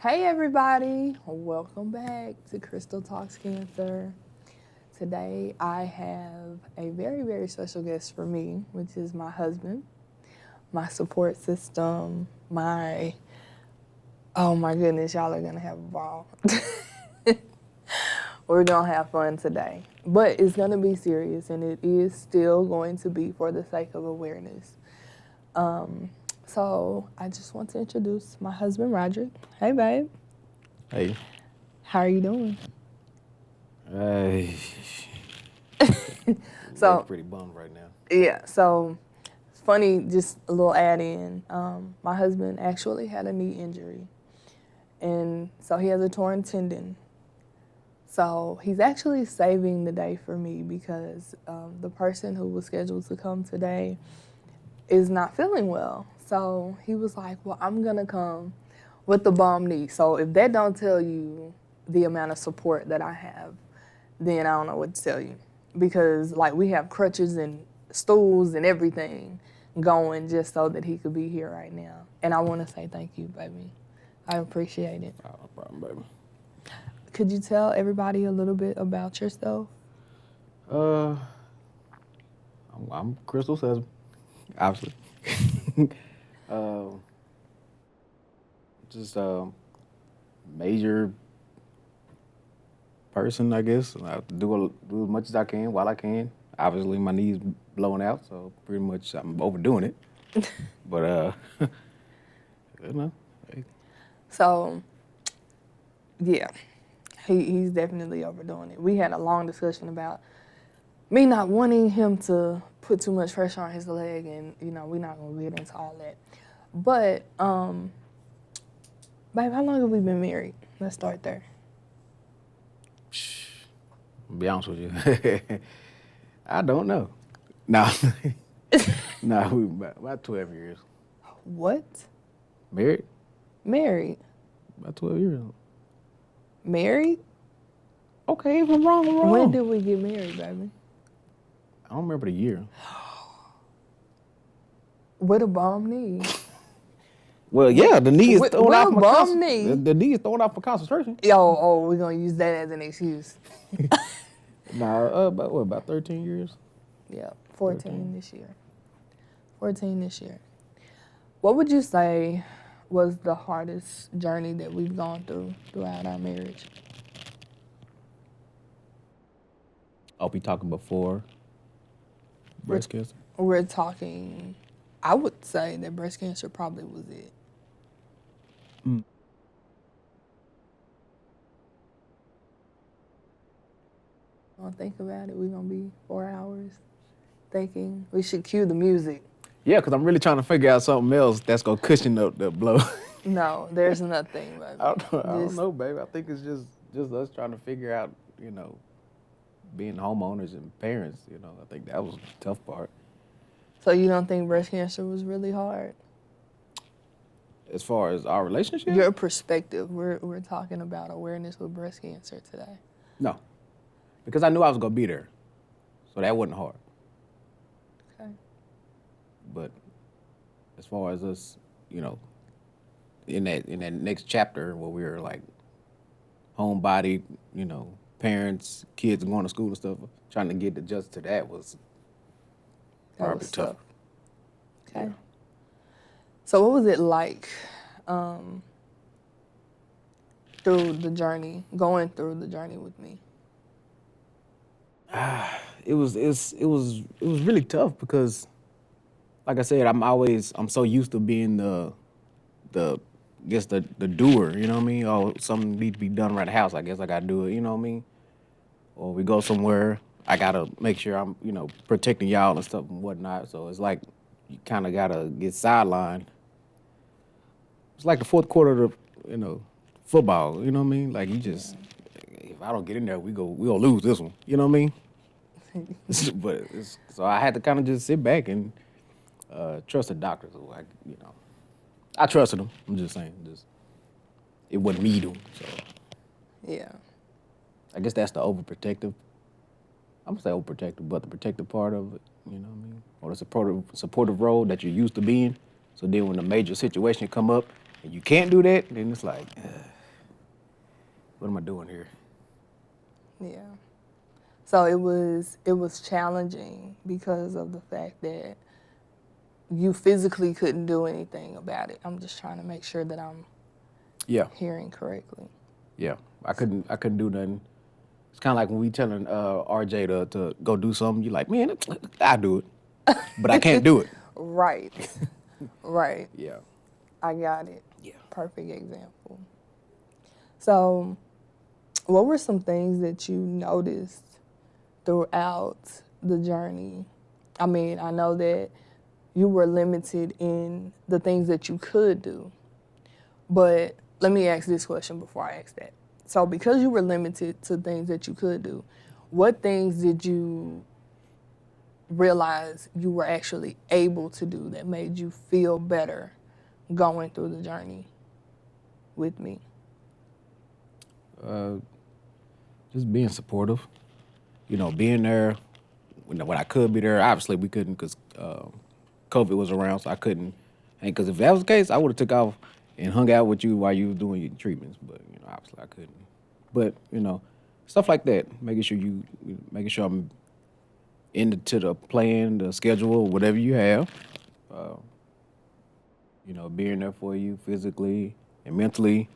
Hey everybody, welcome back to Crystal Talks Cancer. Today I have a very, very special guest for me, which is my husband, my support system, oh my goodness, y'all are gonna have a ball. We're gonna have fun today, but it's gonna be serious and it is still going to be for the sake of awareness. So I just want to introduce my husband, Roderick. Hey babe, Hey. how are you doing? Hey. So pretty bummed right now. yeah, so it's funny, just a little add in. My husband actually had a knee injury, and so he has a torn tendon. So he's actually saving the day for me because the person who was scheduled to come today is not feeling well. So he was like, well, I'm gonna come with the bum knee. So if that don't tell you the amount of support that I have, then I don't know what to tell you. Because like we have crutches and stools and everything going just so that he could be here right now. And I want to say thank you, baby. I appreciate it. Oh, no problem, baby. Could you tell everybody a little bit about yourself? I'm Crystal Sesame, obviously. uh, just a major person, I guess. I have to do as much as I can while I can. Obviously, my knee's blowing out, so pretty much I'm overdoing it. But, you know, hey. So, yeah, he's definitely overdoing it. We had a long discussion about me not wanting him to put too much pressure on his leg, and we're not gonna get into all that. But, babe, how long have we been married? Let's start there. To be honest with you, I don't know. Nah, nah, we about 12 years. What? Married? Married? About 12 years. Married? Okay, if I'm wrong, I'm wrong. When did we get married, baby? I don't remember the year. With a bum knee. Well, yeah, the knee is With- thrown with off a my bum knee? The knee is thrown off for concentration. We're gonna use that as an excuse. Nah, about 13 years? Yeah, 14 this year. 14 this year. What would you say was the hardest journey that we've gone through throughout our marriage? I'll be talking before breast cancer. We're talking, I would say that breast cancer probably was it. Gonna think about it. We're gonna be 4 hours thinking. We should cue the music. Yeah, because I'm really trying to figure out something else that's going to cushion the blow. No, there's nothing, baby. I don't know, baby. I think it's just us trying to figure out, being homeowners and parents. I think that was the tough part. So you don't think breast cancer was really hard? As far as our relationship? Your perspective. We're talking about awareness with breast cancer today. No. Because I knew I was going to be there. So that wasn't hard. Okay. But as far as us, in that next chapter where we were like homebody, parents, kids going to school and stuff, trying to get adjusted to that was probably was tough. Okay. Yeah. So what was it like through the journey, going through the journey with me? It was really tough because, like I said, I'm so used to being the doer, you know what I mean? Oh, something needs to be done around the house, I guess I gotta do it, you know what I mean? Or we go somewhere, I gotta make sure I'm, protecting y'all and stuff and whatnot. So it's like you kind of gotta get sidelined. It's like the fourth quarter of football, you know what I mean? Like you just, if I don't get in there, we gonna lose this one, you know what I mean? So I had to kind of just sit back and trust the doctors. I trusted them. I'm just saying, it wasn't me doing. So Yeah. I guess that's the overprotective. I'm gonna say overprotective, but the protective part of it, you know what I mean, or the supportive role that you're used to being. So then when a major situation come up and you can't do that, then it's like, what am I doing here? Yeah. So it was challenging because of the fact that you physically couldn't do anything about it. I'm just trying to make sure that I'm Yeah, hearing correctly. yeah. I couldn't do nothing. It's kind of like when we telling RJ to go do something. You like, man, I do it, but I can't do it. Right. Right. Yeah. I got it. Yeah. Perfect example. So, what were some things that you noticed throughout the journey? I mean, I know that you were limited in the things that you could do, but let me ask this question before I ask that. So, because you were limited to things that you could do, what things did you realize you were actually able to do that made you feel better going through the journey with me? Just being supportive. Being there when I could be there. Obviously, we couldn't because COVID was around, so I couldn't. And because if that was the case, I would have took off and hung out with you while you were doing your treatments. But obviously, I couldn't. But stuff like that, making sure I'm into the plan, the schedule, whatever you have. Being there for you physically and mentally.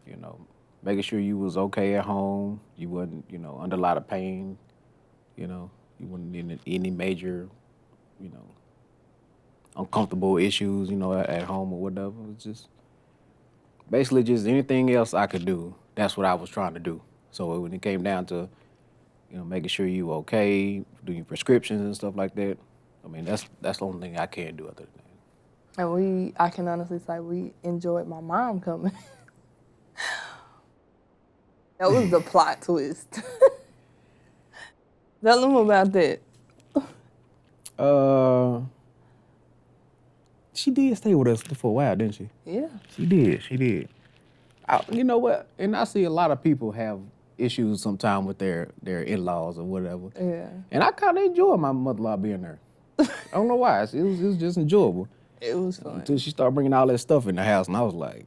You know, making sure you was okay at home. You wasn't, under a lot of pain. You wasn't in any major, you know, uncomfortable issues, at home or whatever. It's just basically just anything else I could do. That's what I was trying to do. So when it came down to, making sure you okay, doing prescriptions and stuff like that, I mean, that's the only thing I can do other than that. And I can honestly say we enjoyed my mom coming. That was the plot twist. Tell them about that. She did stay with us for a while, didn't she? Yeah. She did. You know what? And I see a lot of people have issues sometimes with their in-laws or whatever. Yeah. And I kind of enjoy my mother-in-law being there. I don't know why. It was just enjoyable. It was fun. Until she started bringing all that stuff in the house, and I was like,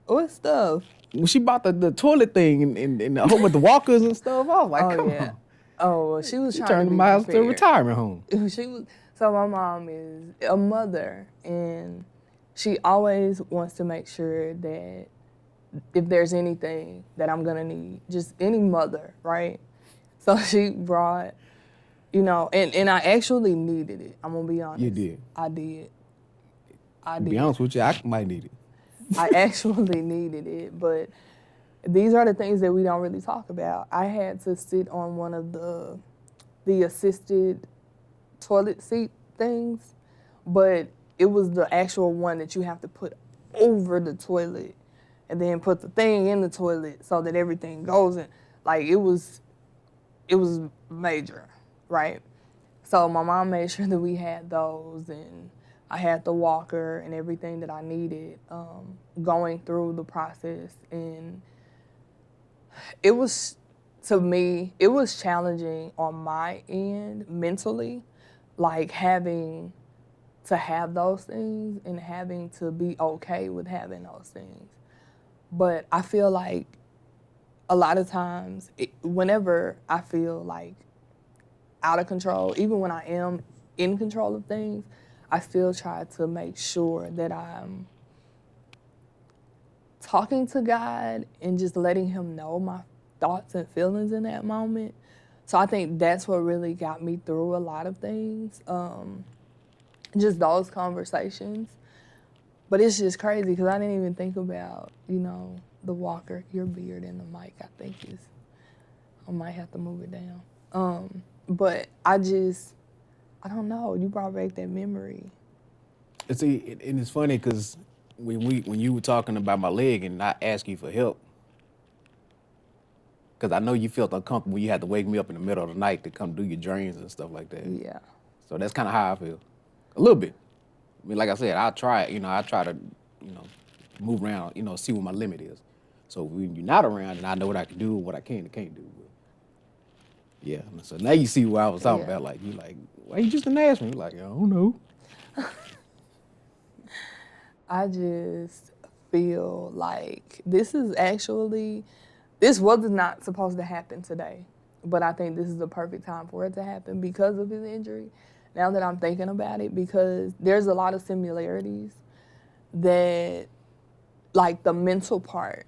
What stuff? when she bought the toilet thing and the home with the walkers and stuff, I was like, come on. Oh, well, she was She trying to turned be my house to a prepared. retirement home. She was. So my mom is a mother, and she always wants to make sure that if there's anything that I'm gonna need, just any mother, right? So she brought, and I actually needed it. I'm gonna be honest. You did. I did. To be honest with you, I might need it. I actually needed it, but these are the things that we don't really talk about. I had to sit on one of the assisted toilet seat things, but it was the actual one that you have to put over the toilet and then put the thing in the toilet so that everything goes in. Like it was major, right? So my mom made sure that we had those, and I had the walker and everything that I needed going through the process. And it was, to me, it was challenging on my end mentally, like having to have those things and having to be okay with having those things. But I feel like a lot of times, whenever I feel like out of control, even when I am in control of things, I still try to make sure that I'm talking to God and just letting him know my thoughts and feelings in that moment. So I think that's what really got me through a lot of things, just those conversations. But it's just crazy because I didn't even think about, the walker, your beard, and the mic. I might have to move it down. But I don't know. You brought back that memory. See, and it's funny because when you were talking about my leg and I asked you for help, because I know you felt uncomfortable. You had to wake me up in the middle of the night to come do your drains and stuff like that. Yeah. So that's kind of how I feel, a little bit. I mean, like I said, I try to, move around, see what my limit is. So when you're not around, and I know what I can do, what I can and can't do. But yeah. So now you see what I was talking about. Like, you like, why you just didn't ask me? You're like, I don't know. I just feel like this is actually this was not supposed to happen today, but I think this is the perfect time for it to happen because of his injury. Now that I'm thinking about it, because there's a lot of similarities that, like the mental part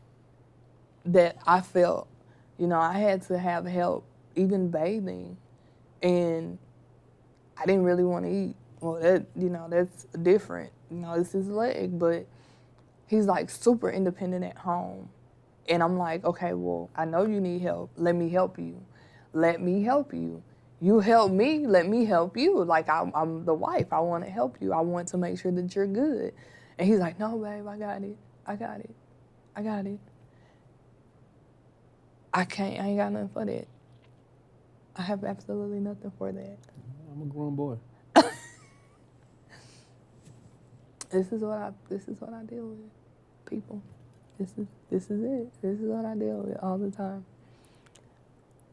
that I felt, you know, I had to have help even bathing, and I didn't really want to eat. Well, that, you know, that's different. You know, it's his leg, but he's like super independent at home. And I'm like, okay, well, I know you need help. Let me help you. Let me help you. You help me, let me help you. Like, I'm the wife. I want to help you. I want to make sure that you're good. And he's like, no, babe, I got it. I got it. I got it. I ain't got nothing for that. I have absolutely nothing for that. I'm a grown boy. This is what I deal with, people. This is it. This is what I deal with all the time.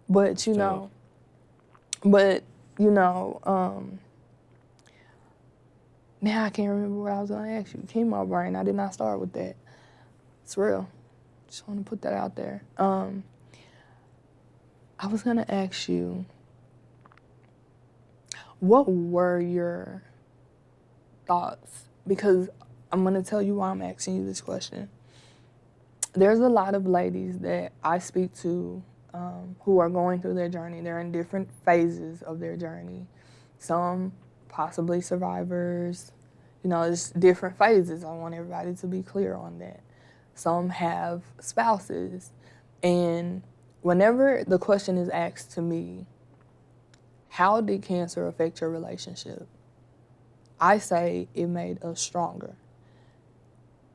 But you know, now I can't remember what I was gonna ask you. Chemo brain. I did not start with that. It's real. Just want to put that out there. I was gonna ask you, what were your thoughts? Because I'm gonna tell you why I'm asking you this question. There's a lot of ladies that I speak to who are going through their journey. They're in different phases of their journey. Some possibly survivors. You know, it's different phases. I want everybody to be clear on that. Some have spouses. And whenever the question is asked to me, how did cancer affect your relationship? I say it made us stronger.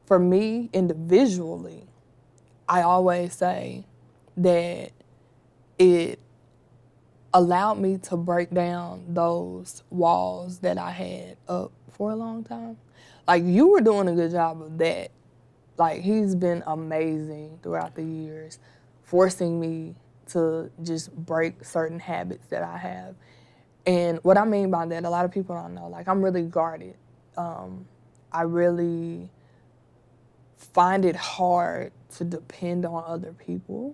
For me, individually, I always say that it allowed me to break down those walls that I had up for a long time. Like, you were doing a good job of that. Like, he's been amazing throughout the years, forcing me to just break certain habits that I have. And what I mean by that, a lot of people don't know, like, I'm really guarded. I really find it hard to depend on other people,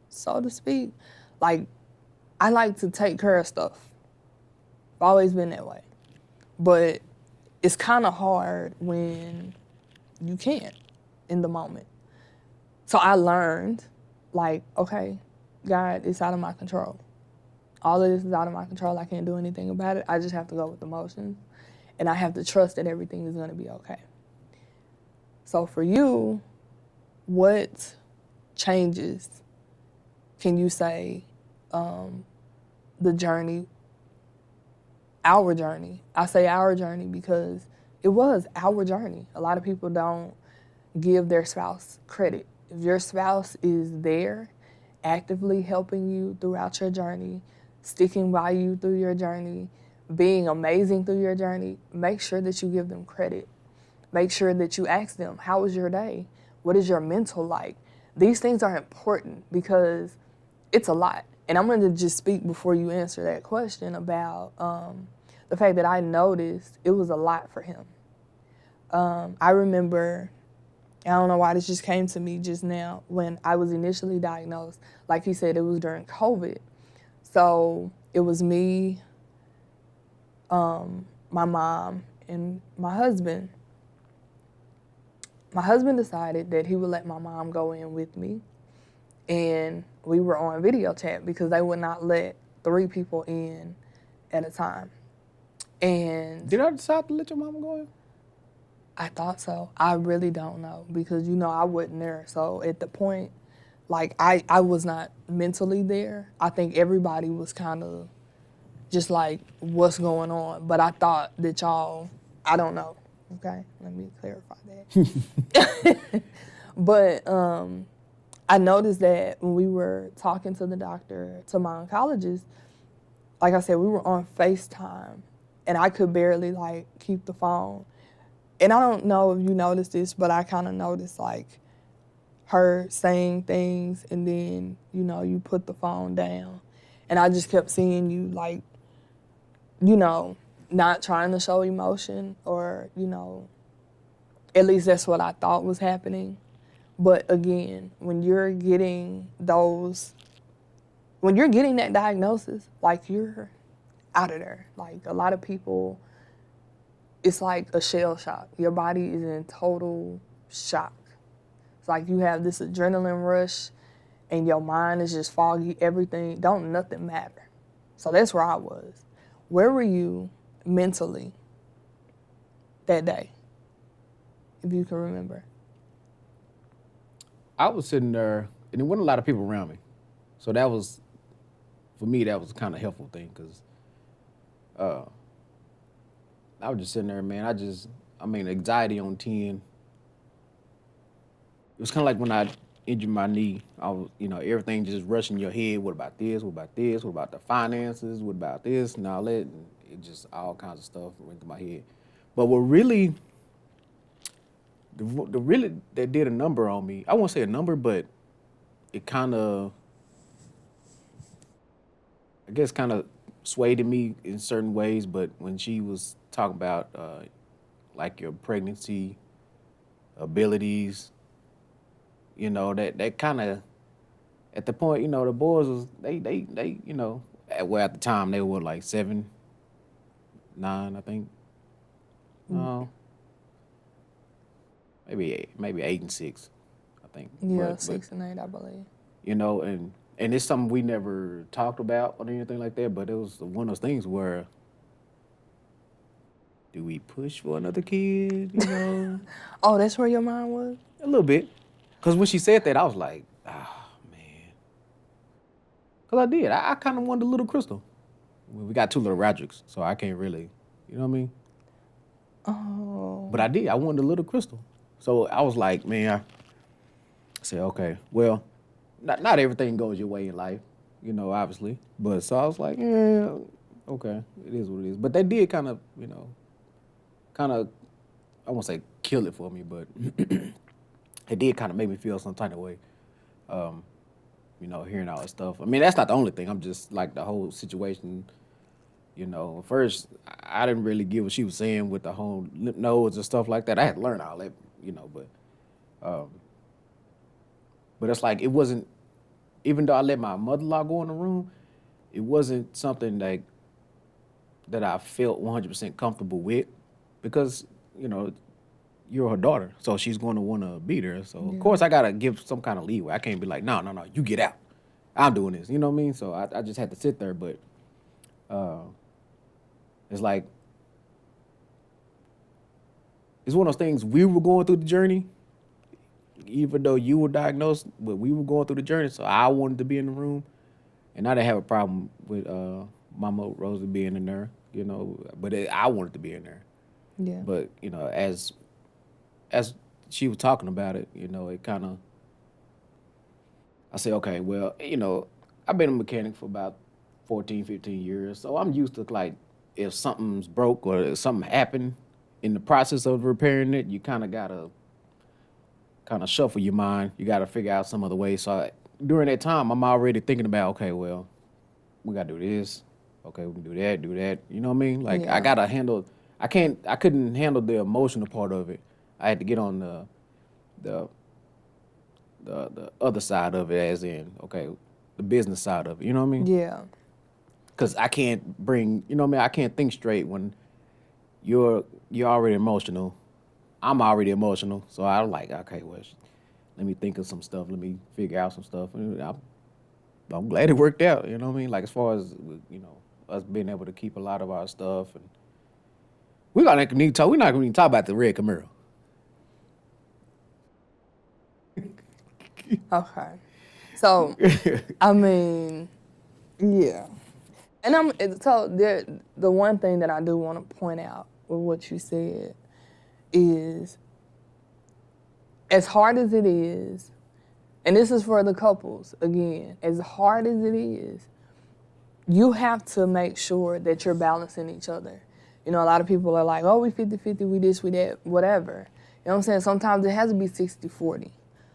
so to speak. Like, I like to take care of stuff. I've always been that way. But it's kind of hard when you can't in the moment. So I learned, like, okay, God, it's out of my control. All of this is out of my control. I can't do anything about it. I just have to go with the motions. And I have to trust that everything is going to be okay. So for you, what changes can you say the journey, our journey? I say our journey because it was our journey. A lot of people don't give their spouse credit. If your spouse is there, actively helping you throughout your journey, sticking by you through your journey, being amazing through your journey, make sure that you give them credit. Make sure that you ask them, how was your day? What is your mental like? These things are important because it's a lot. And I'm going to just speak before you answer that question about the fact that I noticed it was a lot for him. I remember, I don't know why this just came to me just now, when I was initially diagnosed. Like he said, it was during COVID. So it was me, my mom, and my husband. My husband decided that he would let my mom go in with me, and we were on video chat because they would not let 3 people in at a time. And Did I decide to let your mama go in? I thought so. I really don't know because, you know, I wasn't there. So at the point, like, I was not mentally there. I think everybody was kind of just like, what's going on? But I thought that y'all, I don't know. Okay, let me clarify that. But I noticed that when we were talking to the doctor, to my oncologist, like I said, we were on FaceTime, and I could barely, like, keep the phone. And I don't know if you noticed this, but I kind of noticed, like, her saying things, and then, you know, you put the phone down. And I just kept seeing you, like, you know, not trying to show emotion, or, you know, at least that's what I thought was happening. But again, when you're getting that diagnosis, like you're out of there. Like a lot of people, it's like a shell shock. Your body is in total shock. It's like you have this adrenaline rush and your mind is just foggy. Nothing matter. So that's where I was. Where were you mentally that day, if you can remember? I was sitting there, and there wasn't a lot of people around me. So that was, for me, that was a kind of helpful thing, because I was just sitting there, man. Anxiety on 10. It was kind of like when I injured my knee. I was, everything just rushing your head. What about this? What about this? What about the finances? What about this and all that? And it just, all kinds of stuff went through my head. But what really, that did a number on me, I won't say a number, but it kind of, I guess, kind of swayed me in certain ways. But when she was talking about like your pregnancy abilities, that kind of, at the point, the boys was, they at the time they were like 7, 9, I think. No, maybe 8 and 6, I think. Yeah, 6 and 8, I believe. And it's something we never talked about or anything like that, but it was one of those things where, do we push for another kid, Oh, that's where your mind was? A little bit. Because when she said that, I was like, man. Because I did. I kind of wanted a little Crystal. We got 2 little Rodricks, so I can't really, you know what I mean? Oh. But I did. I wanted a little Crystal. So I was like, man, I said, okay, well, not everything goes your way in life, obviously. But so I was like, yeah, okay, it is what it is. But they did kind of, I won't say kill it for me, but it did kind of make me feel some type of way, hearing all that stuff. I mean, that's not the only thing. I'm just like the whole situation, First, I didn't really get what she was saying with the whole lymph nodes and stuff like that. I had to learn all that, but it's like it wasn't, even though I let my mother-in-law go in the room, it wasn't something that I felt 100% comfortable with, because, you're her daughter, so she's going to want to be there. So, Of course, I got to give some kind of leeway. I can't be like, no, you get out. I'm doing this. You know what I mean? So I just had to sit there, but it's like, it's one of those things, we were going through the journey, even though you were diagnosed, but we were going through the journey, so I wanted to be in the room, and I didn't have a problem with Mama Rosa being in there, but I wanted to be in there. Yeah. But, as she was talking about it, it kind of, I said, okay, well, I've been a mechanic for about 14, 15 years, so I'm used to, like, if something's broke or if something happened in the process of repairing it, you kind of got to shuffle your mind. You got to figure out some other way. So during that time, I'm already thinking about, okay, well, we got to do this. Okay, we can do that. You know what I mean? Like, Yeah. I got to handle, I couldn't handle the emotional part of it. I had to get on the other side of it, as in, okay, the business side of it. You know what I mean? Yeah. Because I can't bring, I can't think straight when you're already emotional. I'm already emotional. So I'm like, okay, well, let me think of some stuff. Let me figure out some stuff. And I'm glad it worked out. You know what I mean? Like, as far as, us being able to keep a lot of our stuff. And we're not going to talk about the red Camaro. Okay. So, I mean, yeah. And the one thing that I do want to point out with what you said is, as hard as it is, and this is for the couples, again, as hard as it is, you have to make sure that you're balancing each other. A lot of people are like, oh, we 50-50, we this, we that, whatever. You know what I'm saying? Sometimes it has to be 60-40.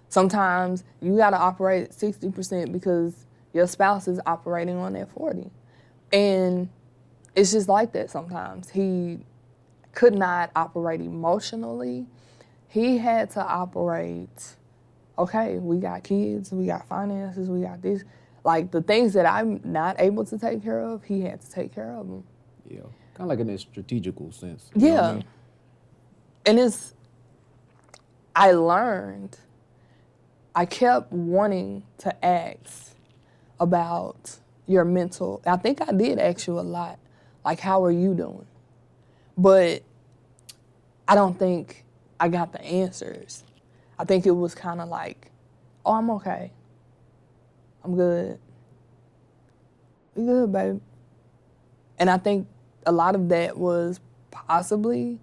Sometimes you got to operate at 60% because your spouse is operating on that 40. And it's just like that sometimes. He could not operate emotionally. He had to operate okay, we got kids, we got finances, we got this. Like the things that I'm not able to take care of, he had to take care of them. Yeah, kind of like in a strategical sense. You know what I Yeah. mean? And I learned, I kept wanting to ask about your mental. I think I did ask you a lot, like, how are you doing? But I don't think I got the answers. I think it was kind of like, oh, I'm okay. I'm good. We good, babe. And I think a lot of that was possibly,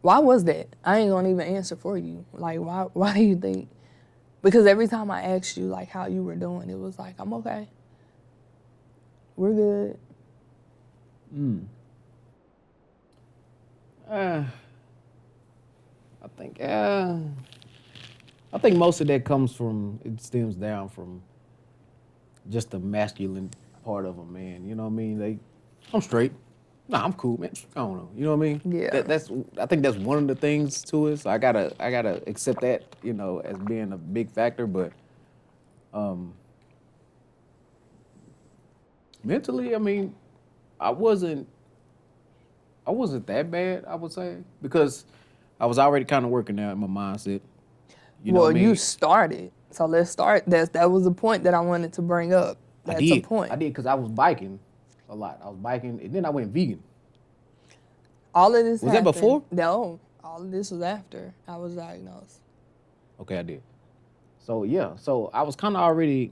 why was that? I ain't gonna even answer for you. Like, why do you think? Because every time I asked you, like, how you were doing, it was like, I'm okay. We're good. I think most of that it stems down from just the masculine part of a man. You know what I mean? I'm straight. Nah, I'm cool, man. I don't know. You know what I mean? Yeah. I think that's one of the things to it. So I gotta accept that, as being a big factor. But mentally, I mean, I wasn't that bad, I would say, because I was already kind of working out in my mindset. You know Well, what I mean? you started. So let's start. That was a point that I wanted to bring up. That's a point. I did, because I was biking a lot. I was biking, and then I went vegan. All of this Was that happened. before? No, all of this was after I was diagnosed. Okay, I did. So yeah, so I was kind of already.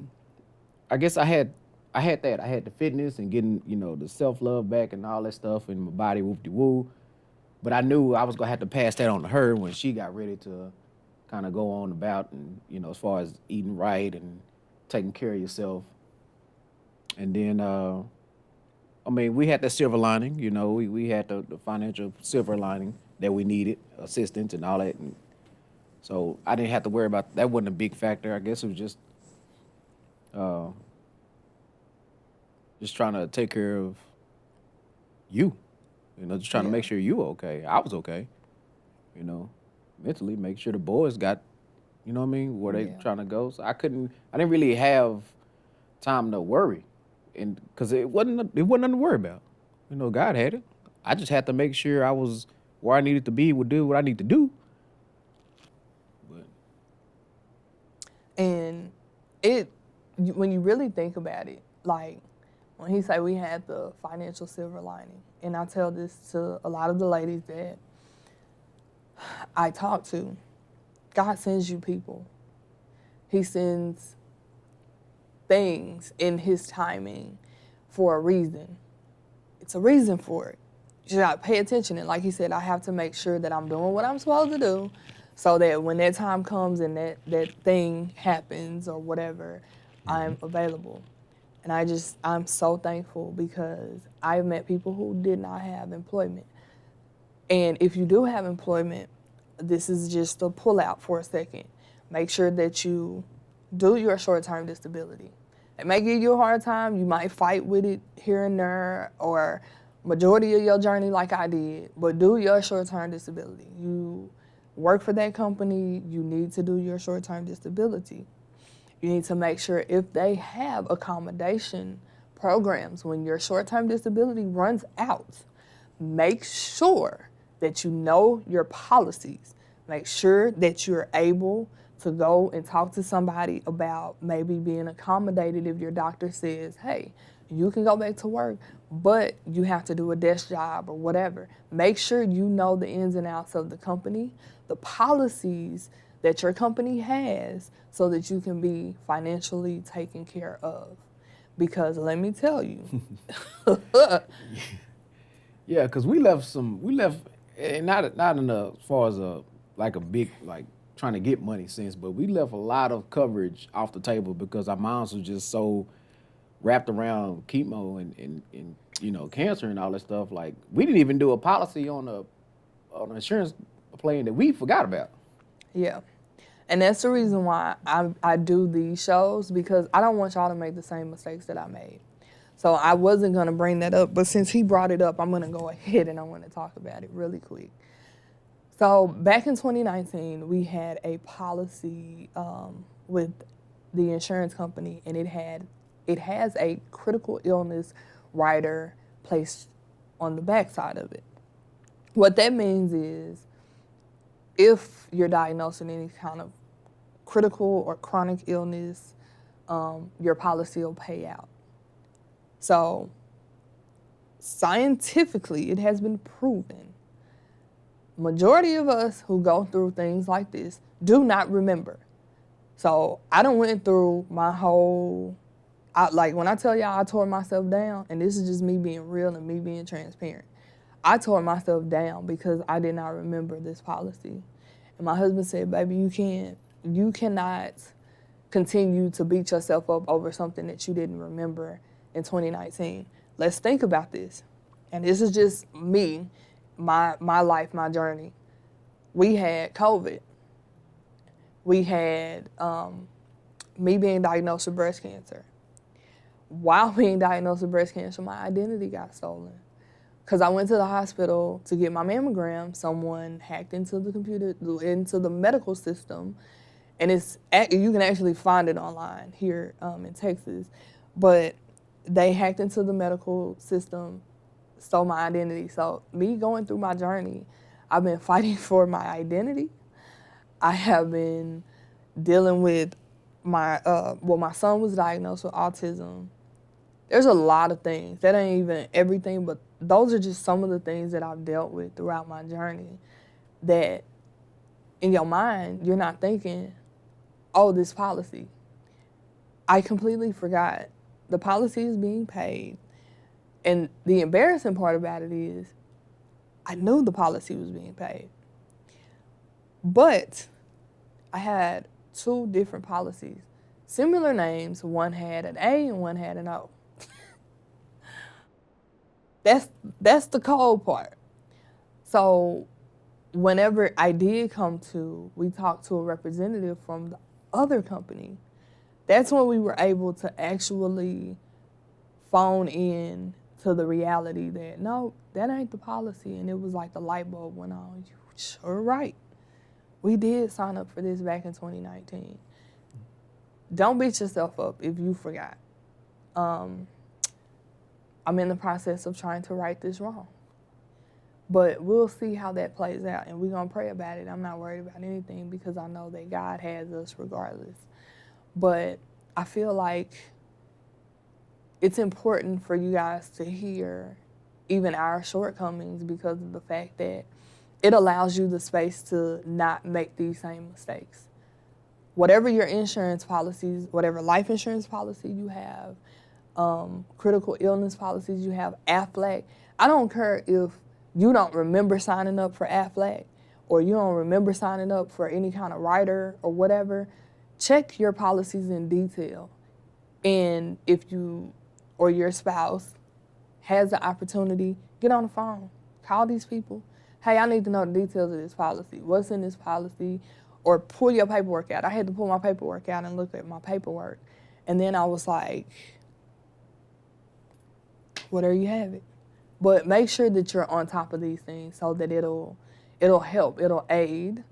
I guess I had that. I had the fitness and getting the self love back and all that stuff in my body, whoop de woo. But I knew I was gonna have to pass that on to her when she got ready to kind of go on about, and as far as eating right and taking care of yourself. And then I mean, we had the silver lining. We had the financial silver lining that we needed, assistance and all that. And so I didn't have to worry about that. Wasn't a big factor. I guess it was just trying to take care of you. Just trying to make Yeah. sure you were okay. I was okay. Mentally, make sure the boys got, what I mean, where they Yeah. trying to go. So I didn't really have time to worry, and because it wasn't nothing to worry about. God had it. I just had to make sure I was where I needed to be, would do what I need to do. But And when you really think about it, like when he say we had the financial silver lining, and I tell this to a lot of the ladies that I talk to, God sends you people. He sends things in his timing for a reason. It's a reason for it. You just gotta pay attention. And like he said, I have to make sure that I'm doing what I'm supposed to do so that when that time comes and that thing happens or whatever, I'm available. And I'm so thankful because I've met people who did not have employment. And if you do have employment, this is just a pullout for a second. Make sure that you do your short-term disability. It may give you a hard time. You might fight with it here and there, or majority of your journey like I did, but do your short-term disability. You work for that company, you need to do your short-term disability. You need to make sure if they have accommodation programs when your short-term disability runs out, make sure that you know your policies. Make sure that you're able to go and talk to somebody about maybe being accommodated if your doctor says, hey, you can go back to work, but you have to do a desk job or whatever. Make sure you know the ins and outs of the company, the policies that your company has so that you can be financially taken care of. Because let me tell you, yeah, because we left, and not in a, as far as like a big, like trying to get money sense, but we left a lot of coverage off the table because our minds was just so wrapped around chemo and cancer and all that stuff. Like we didn't even do a policy on an insurance plan that we forgot about. yeah. And that's the reason why I do these shows, because I don't want y'all to make the same mistakes that I made. So I wasn't going to bring that up, but since he brought it up, I'm going to go ahead and I want to talk about it really quick. So back in 2019, we had a policy with the insurance company, and it has a critical illness rider placed on the backside of it. What that means is, if you're diagnosed with any kind of critical or chronic illness, your policy will pay out. So scientifically, it has been proven, majority of us who go through things like this do not remember. So I done went through my whole, like when I tell y'all I tore myself down, and this is just me being real and me being transparent, I tore myself down because I did not remember this policy. And my husband said, baby, you cannot continue to beat yourself up over something that you didn't remember in 2019. Let's think about this. And this is just me, my life, my journey. We had COVID. We had me being diagnosed with breast cancer. While being diagnosed with breast cancer, my identity got stolen. Because I went to the hospital to get my mammogram, someone hacked into the computer, into the medical system, and you can actually find it online here in Texas, but they hacked into the medical system, stole my identity. So me going through my journey, I've been fighting for my identity. I have been dealing with my son was diagnosed with autism. There's a lot of things. That ain't even everything, but those are just some of the things that I've dealt with throughout my journey that in your mind, you're not thinking, oh, this policy. I completely forgot. The policy is being paid. And the embarrassing part about it is I knew the policy was being paid. But I had 2 different policies. Similar names, one had an A and one had an O. That's the cold part. So whenever I did we talked to a representative from the other company, that's when we were able to actually phone in to the reality that, no, that ain't the policy. And it was like the light bulb went on. You sure right. We did sign up for this back in 2019. Don't beat yourself up if you forgot. I'm in the process of trying to right this wrong. But we'll see how that plays out, and we're going to pray about it. I'm not worried about anything because I know that God has us regardless. But I feel like it's important for you guys to hear even our shortcomings because of the fact that it allows you the space to not make these same mistakes. Whatever your insurance policies, whatever life insurance policy you have, critical illness policies you have, AFLAC, I don't care if you don't remember signing up for AFLAC or you don't remember signing up for any kind of rider or whatever, check your policies in detail. And if you or your spouse has the opportunity, get on the phone, call these people. Hey, I need to know the details of this policy. What's in this policy? Or pull your paperwork out. I had to pull my paperwork out and look at my paperwork. And then I was like, well, there you have it. But make sure that you're on top of these things so that it'll help, it'll aid,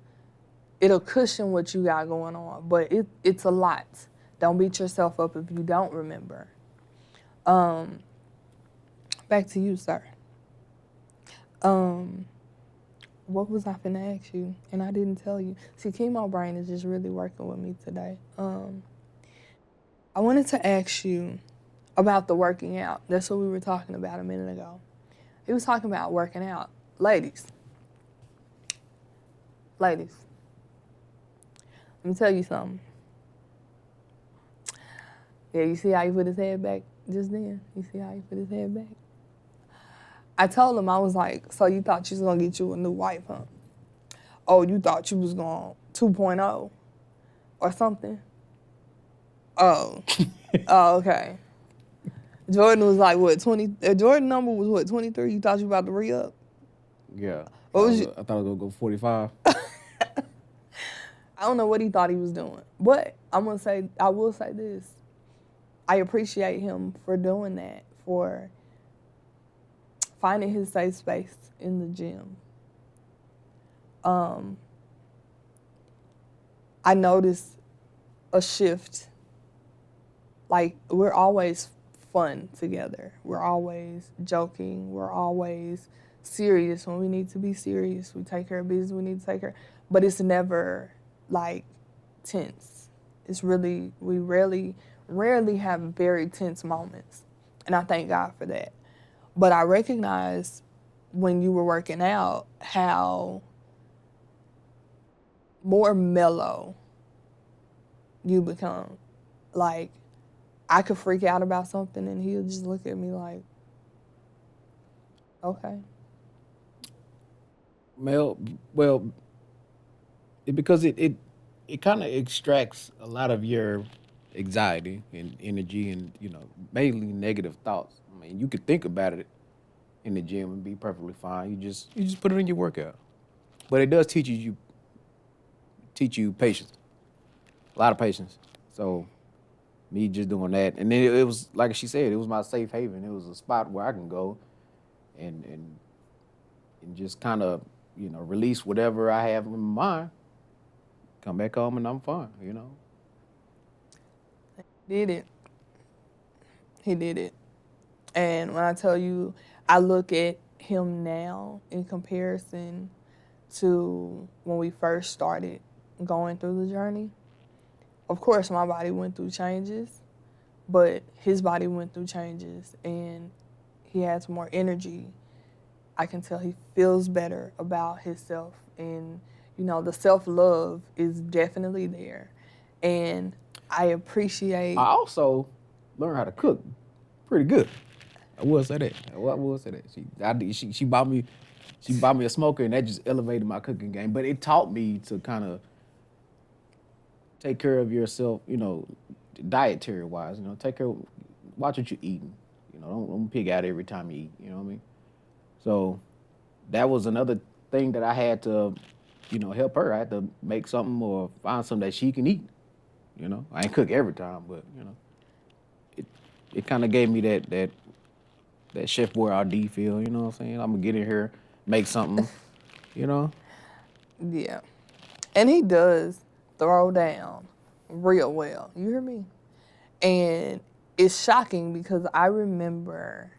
it'll cushion what you got going on. But it's a lot. Don't beat yourself up if you don't remember. Back to you, sir. What was I finna ask you? And I didn't tell you. See, chemo brain is just really working with me today. I wanted to ask you about the working out. That's what we were talking about a minute ago. He was talking about working out. Ladies, let me tell you something. Yeah, you see how he put his head back just then? You see how he put his head back? I told him, I was like, so you thought you was going to get you a new wife, huh? Oh, you thought you was going 2.0 or something? Oh. Oh, okay. Jordan was like, what, 20? Jordan number was what, 23? You thought you about to re-up? Yeah. What was I thought I was going to go 45. I don't know what he thought he was doing. But I will say this. I appreciate him for doing that, for finding his safe space in the gym. I noticed a shift. Like, we're always fun together. We're always joking. We're always serious when we need to be serious. We take care of business we need to take care. But it's never, like, tense. It's really, we rarely have very tense moments. And I thank God for that. But I recognize when you were working out how more mellow you become. Like, I could freak out about something and he'll just look at me like, okay. Well, because it kind of extracts a lot of your anxiety and energy and mainly negative thoughts. I mean, you could think about it in the gym and be perfectly fine. You just put it in your workout, but it does teach you patience, a lot of patience. So me just doing that, and then it was like she said, it was my safe haven. It was a spot where I can go and just kind of release whatever I have in my mind. Come back home and I'm fine. Did it. He did it. And when I tell you, I look at him now in comparison to when we first started going through the journey. Of course, my body went through changes, but his body went through changes and he has more energy. I can tell he feels better about himself, and the self-love is definitely there. And I appreciate. I also learned how to cook pretty good. I will say that. I will say that. She bought me a smoker, and that just elevated my cooking game. But it taught me to kind of take care of yourself, dietary wise. Take care. Watch what you're eating. Don't pig out every time you eat. You know what I mean? So that was another thing that I had to, help her. I had to make something or find something that she can eat. I ain't cook every time, but it kind of gave me that Chef Boyardee feel. You know what I'm saying? I'm gonna get in here, make something. Yeah. And he does throw down real well. You hear me? And it's shocking because I remember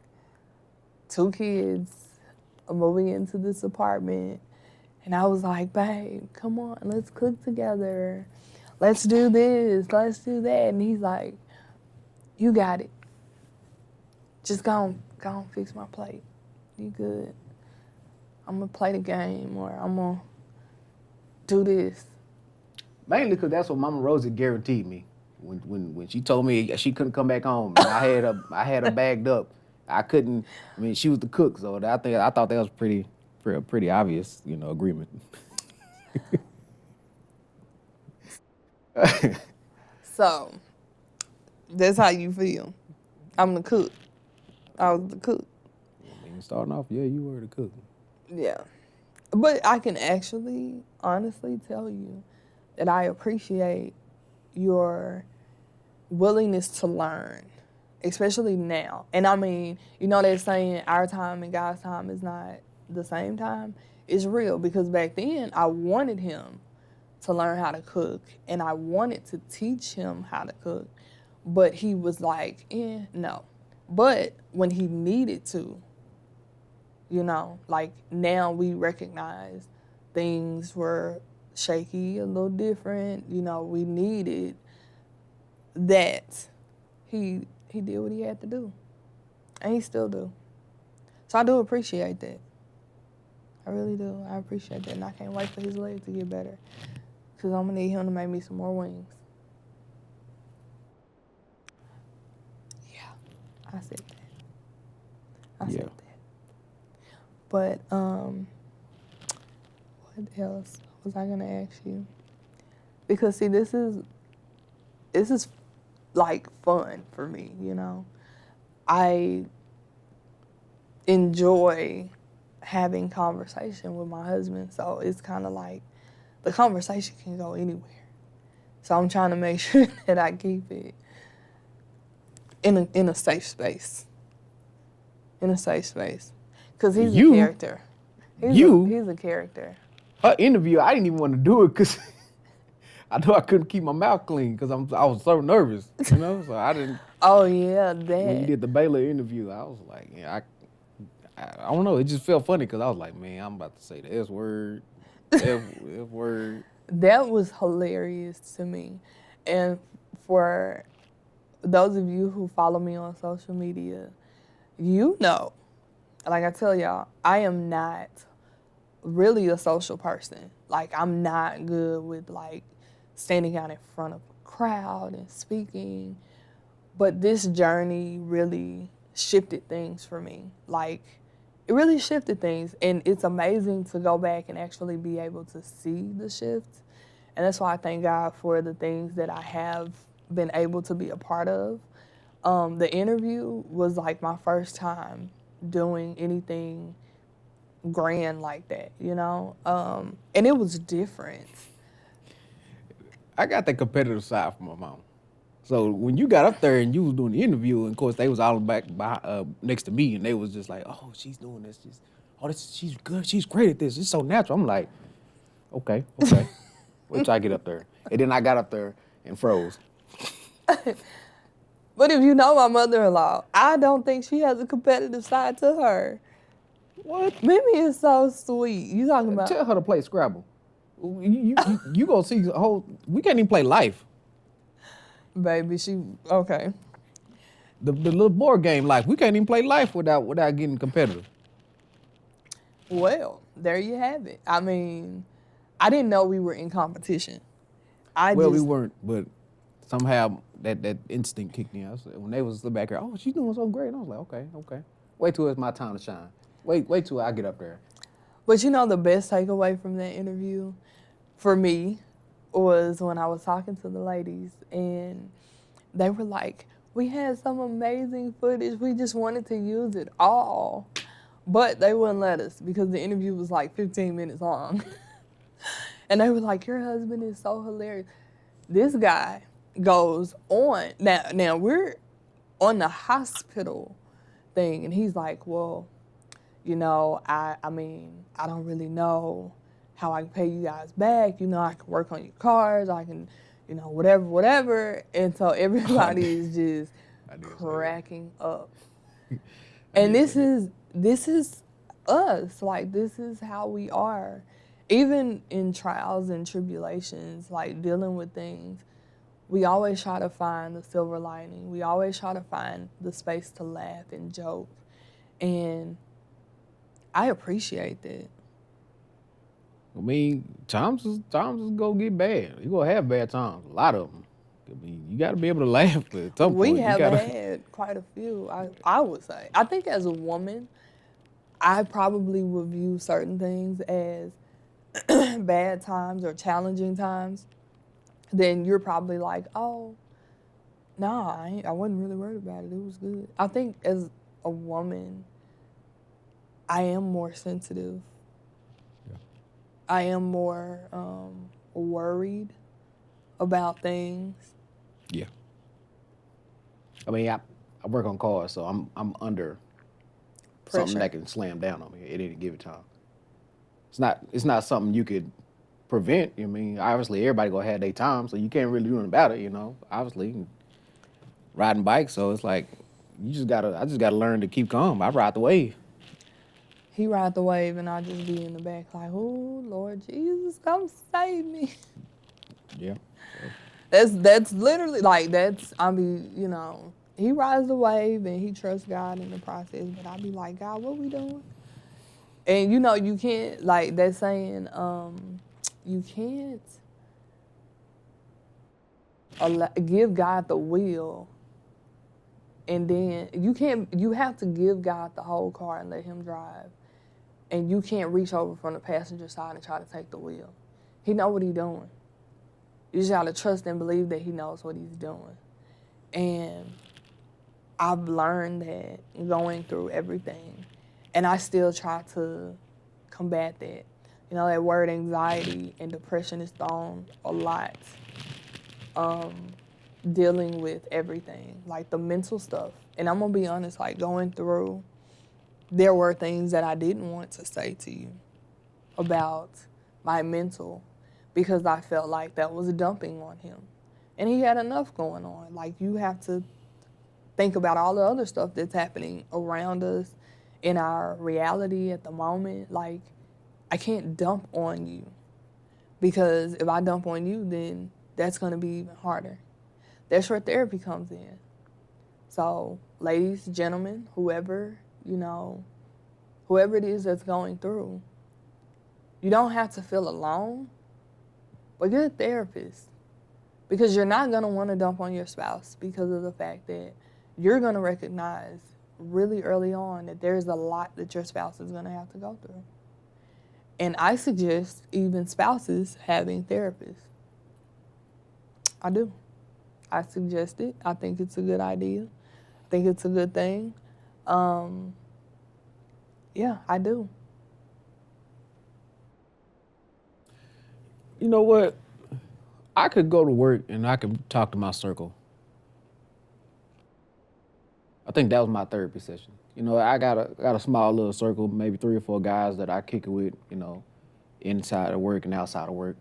2 kids moving into this apartment, and I was like, babe, come on, let's cook together. Let's do this, let's do that. And he's like, you got it. Just go on fix my plate. You good. I'm gonna play the game, or I'm gonna do this. Mainly because that's what Mama Rosie guaranteed me. When she told me she couldn't come back home, and I had her bagged up. I couldn't. I mean, she was the cook, so I thought that was pretty obvious, agreement. So that's how you feel. I'm the cook. I was the cook. I mean, starting off, yeah, you were the cook. Yeah. But I can actually honestly tell you that I appreciate your willingness to learn, especially now. And I mean, they're saying our time and God's time is not the same time. It's real, because back then I wanted him to learn how to cook and I wanted to teach him how to cook, but he was like, no. But when he needed to, like now we recognize things were shaky, a little different, we needed that. He did what he had to do, and he still do. So I do appreciate that. I really do. I appreciate that, and I can't wait for his leg to get better, because I'm gonna need him to make me some more wings. Yeah, I said that. I said that. But what else was I gonna ask you? Because see, this is like fun for me, I enjoy having conversation with my husband, so it's kind of like the conversation can go anywhere. So I'm trying to make sure that I keep it in a safe space. In a safe space. Because he's a character. He's a character. her interview, I didn't even want to do it because I knew I couldn't keep my mouth clean because I was so nervous, you know. So I didn't. Oh yeah, When you that. did the Baylor interview, I was like, yeah, I don't know. It just felt funny because I was like, man, I'm about to say the S word, F word. That was hilarious to me. And for those of you who follow me on social media, you know, like I tell y'all, I am not really a social person. Like, I'm not good with like standing out in front of a crowd and speaking. But this journey really shifted things for me. Like, it really shifted things. And it's amazing to go back and actually be able to see the shift. And that's why I thank God for the things that I have been able to be a part of. The interview was like my first time doing anything grand like that, you know? And it was different. I got that competitive side from my mom. So when you got up there and you was doing the interview, and of course they was all back behind, next to me, and they was just like, "Oh, she's doing this. She's good. She's great at this. It's so natural." I'm like, "Okay, okay." Wait till I get up there, and then I got up there and froze. But if you know my mother-in-law, I don't think she has a competitive side to her. What? Mimi is so sweet. You talking about? Tell her to play Scrabble. You gonna see the whole. We can't even play Life. Baby, she okay. The little board game Life. We can't even play Life without getting competitive. Well, there you have it. I mean, I didn't know we were in competition. We weren't, but somehow that instinct kicked in. When they was back here, oh, she's doing so great. And I was like, okay. Wait till it's my time to shine. Wait till I get up there. But you know the best takeaway from that interview for me was when I was talking to the ladies and they were like, we had some amazing footage. We just wanted to use it all. But they wouldn't let us because the interview was like 15 minutes long. And they were like, your husband is so hilarious. This guy goes on. Now we're on the hospital thing. And he's like, well, you know, I mean, I don't really know how I can pay you guys back. You know, I can work on your cars. I can, you know, whatever. And so everybody is just cracking up. And this is us. Like, this is how we are. Even in trials and tribulations, like dealing with things, we always try to find the silver lining. We always try to find the space to laugh and joke. And I appreciate that. I mean, times is gonna get bad. You gonna have bad times, a lot of them. I mean, you got to be able to laugh at some point. We have had quite a few, I would say. I think as a woman, I probably would view certain things as bad times or challenging times. Then you're probably like, oh, nah, I wasn't really worried about it. It was good. I think as a woman, I am more sensitive. Yeah. I am more worried about things. Yeah. I mean, I work on cars, so I'm under Pressure. something that can slam down on me at any given time. It's not something you could prevent. I mean, obviously everybody gonna have their time, so you can't really do anything about it. You know, obviously riding bikes, so it's like I just gotta learn to keep calm. I ride the wave. He ride the wave and I just be in the back like, oh, Lord Jesus, come save me. Yeah. That's literally, like, you know, he rides the wave and he trusts God in the process, but I be like, God, what we doing? And, you know, you can't, like, they're saying, you can't give God the wheel and then you have to give God the whole car and let him drive. And you can't reach over from the passenger side and try to take the wheel. He know what he's doing. You just gotta trust and believe that he knows what he's doing. And I've learned that going through everything. And I still try to combat that. You know, that word anxiety and depression is thrown a lot. Dealing with everything, like the mental stuff. And I'm gonna be honest, like going through, there were things that I didn't want to say to you about my mental, because I felt like that was dumping on him. And he had enough going on. Like, you have to think about all the other stuff that's happening around us in our reality at the moment. Like, I can't dump on you, because if I dump on you, then that's going to be even harder. That's where therapy comes in. So, ladies, gentlemen, whoever, whoever it is that's going through, you don't have to feel alone, but get a therapist, because you're not going to want to dump on your spouse because of the fact that you're going to recognize really early on that there's a lot that your spouse is going to have to go through. And I suggest even spouses having therapists. I do. I suggest it. I think it's a good idea. I think it's a good thing. Yeah, I do. You know what? I could go to work and I could talk to my circle. I think that was my therapy session. I got a small little circle, maybe 3 or 4 guys that I kick it with, inside of work and outside of work.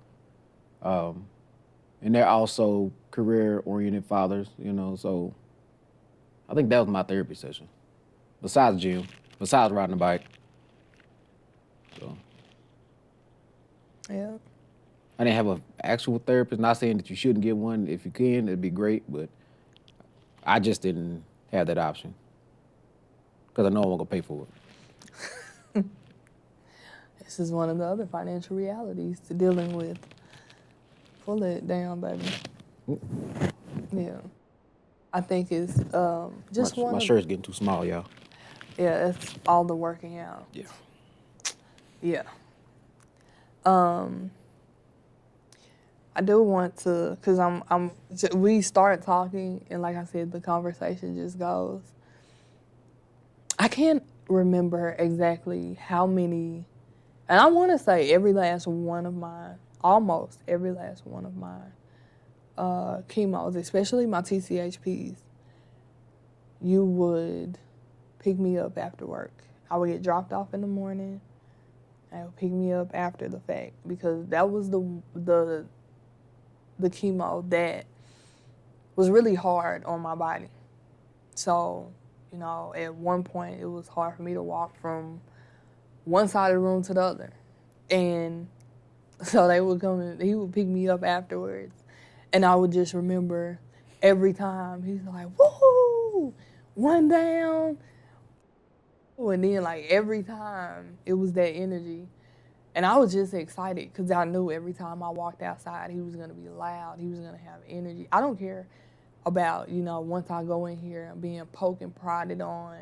And they're also career-oriented fathers, so I think that was my therapy session. Besides gym, besides riding a bike. So Yeah. I didn't have an actual therapist. Not saying that you shouldn't get one. If you can, it'd be great, but I just didn't have that option because I know I wasn't gonna pay for it. This is one of the other financial realities to dealing with. Pull it down, baby. Yeah. I think it's just My shirt's getting too small, y'all. Yeah, it's all the working out. Yeah. Yeah. I do want to, cause we start talking, and like I said, the conversation just goes. I can't remember exactly how many, and I want to say almost every last one of my chemos, especially my TCHPs, you would pick me up after work. I would get dropped off in the morning. They would pick me up after the fact, because that was the chemo that was really hard on my body. So, at one point it was hard for me to walk from one side of the room to the other. And so they would come and he would pick me up afterwards. And I would just remember every time he's like, woohoo, one down. And then every time it was that energy. And I was just excited because I knew every time I walked outside, he was going to be loud. He was going to have energy. I don't care about, once I go in here and being poked and prodded on,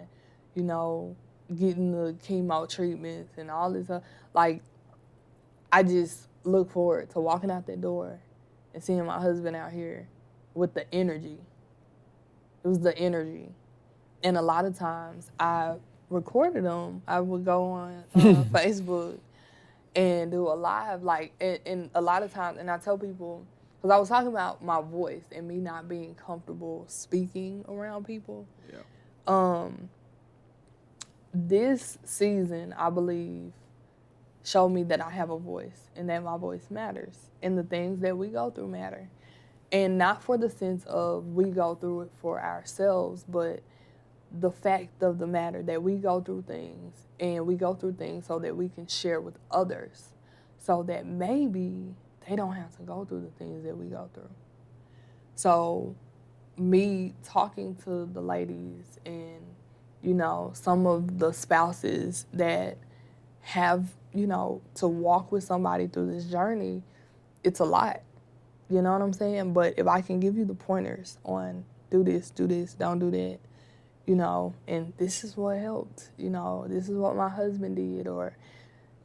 getting the chemo treatments and all this stuff. I just look forward to walking out that door and seeing my husband out here with the energy. It was the energy. And a lot of times I recorded them. I would go on Facebook and do a live, and a lot of times, and I tell people, because I was talking about my voice and me not being comfortable speaking around people. Yeah. This season, I believe, showed me that I have a voice and that my voice matters and the things that we go through matter. And not for the sense of we go through it for ourselves, but the fact of the matter that we go through things, and we go through things so that we can share with others, so that maybe they don't have to go through the things that we go through. So me talking to the ladies and, some of the spouses that have, to walk with somebody through this journey, it's a lot. You know what I'm saying? But if I can give you the pointers on do this, don't do that, and this is what helped, this is what my husband did, or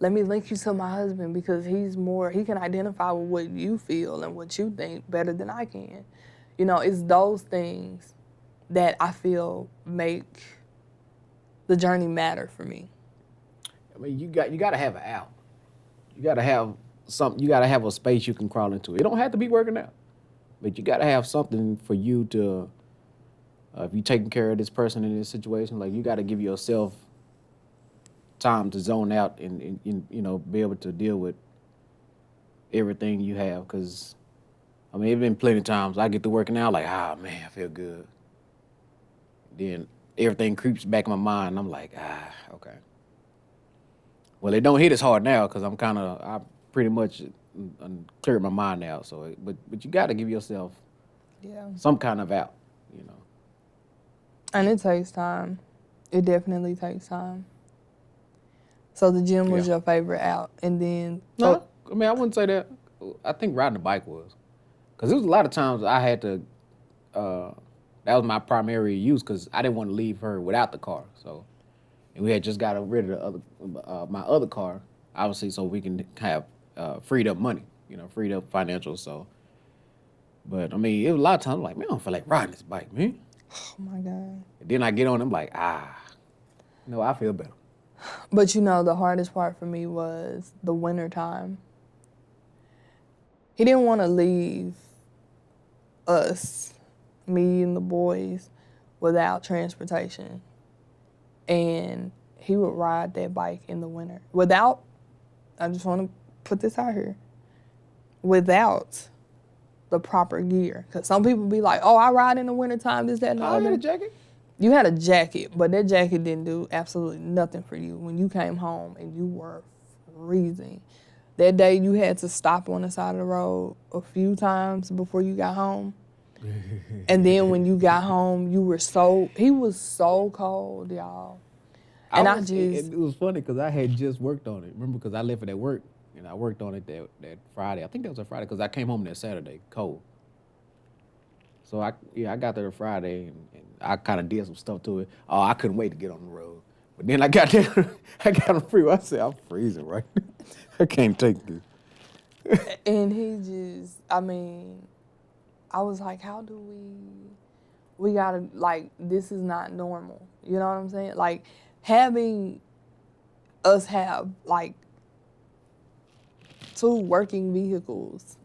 let me link you to my husband because he can identify with what you feel and what you think better than I can. It's those things that I feel make the journey matter for me. I mean, you got to have an out. You got to have something. You got to have a space you can crawl into. It don't have to be working out, but you got to have something for you to. If you're taking care of this person in this situation, you got to give yourself time to zone out and be able to deal with everything you have. Because, I mean, it's been plenty of times I get to working out like, ah, man, I feel good. Then everything creeps back in my mind. I'm like, ah, okay. Well, it don't hit as hard now because I pretty much cleared my mind out. So, but you got to give yourself Yeah. some kind of out, you know. And it takes time. It definitely takes time. So the gym was Yeah. your favorite out, and then No, I mean, I wouldn't say that. I think riding the bike was. Because there was a lot of times I had to, that was my primary use because I didn't want to leave her without the car. So, and we had just got rid of the my other car, obviously, so we can have freed up money, you know, freed up financials. So, but I mean, it was a lot of times I'm like, man, I don't feel like riding this bike, man. oh my God. And then I get on, I'm like, no, I feel better. But you know, the hardest part for me was the winter time. He didn't want to leave us, me and the boys, without transportation. And he would ride that bike in the winter without, I just want to put this out here, without the proper gear. Because some people be like, oh, I ride in the wintertime, this, that, and the I had other. a jacket. You had a jacket, but that jacket didn't do absolutely nothing for you when you came home and you were freezing. That day you had to stop on the side of the road a few times before you got home. And then when you got home, he was so cold, y'all. And It was funny because I had just worked on it. Remember, because I left it at work and I worked on it that Friday. I think that was a Friday because I came home that Saturday cold. So I got there Friday and I kind of did some stuff to it. Oh, I couldn't wait to get on the road. But then I got there, I got on the freeway. I said, I'm freezing, right? I can't take this. And I was like, how do we gotta, like, this is not normal. You know what I'm saying? Like, having us have, like, 2 working vehicles,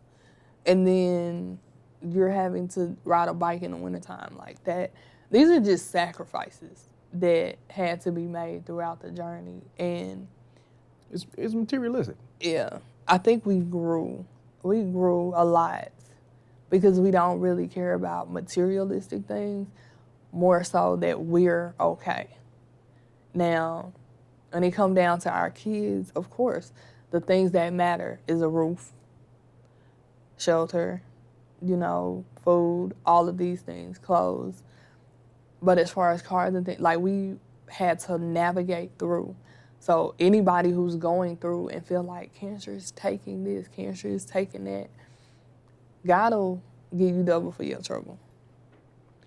and then you're having to ride a bike in the wintertime like that. These are just sacrifices that had to be made throughout the journey. And It's materialistic. yeah, I think we grew a lot because we don't really care about materialistic things, more so that we're okay. Now, when it come down to our kids, of course, the things that matter is a roof, shelter, you know, food, all of these things, clothes. But as far as cars and things, like, we had to navigate through. So anybody who's going through and feel like cancer is taking this, cancer is taking that, God will give you double for your trouble.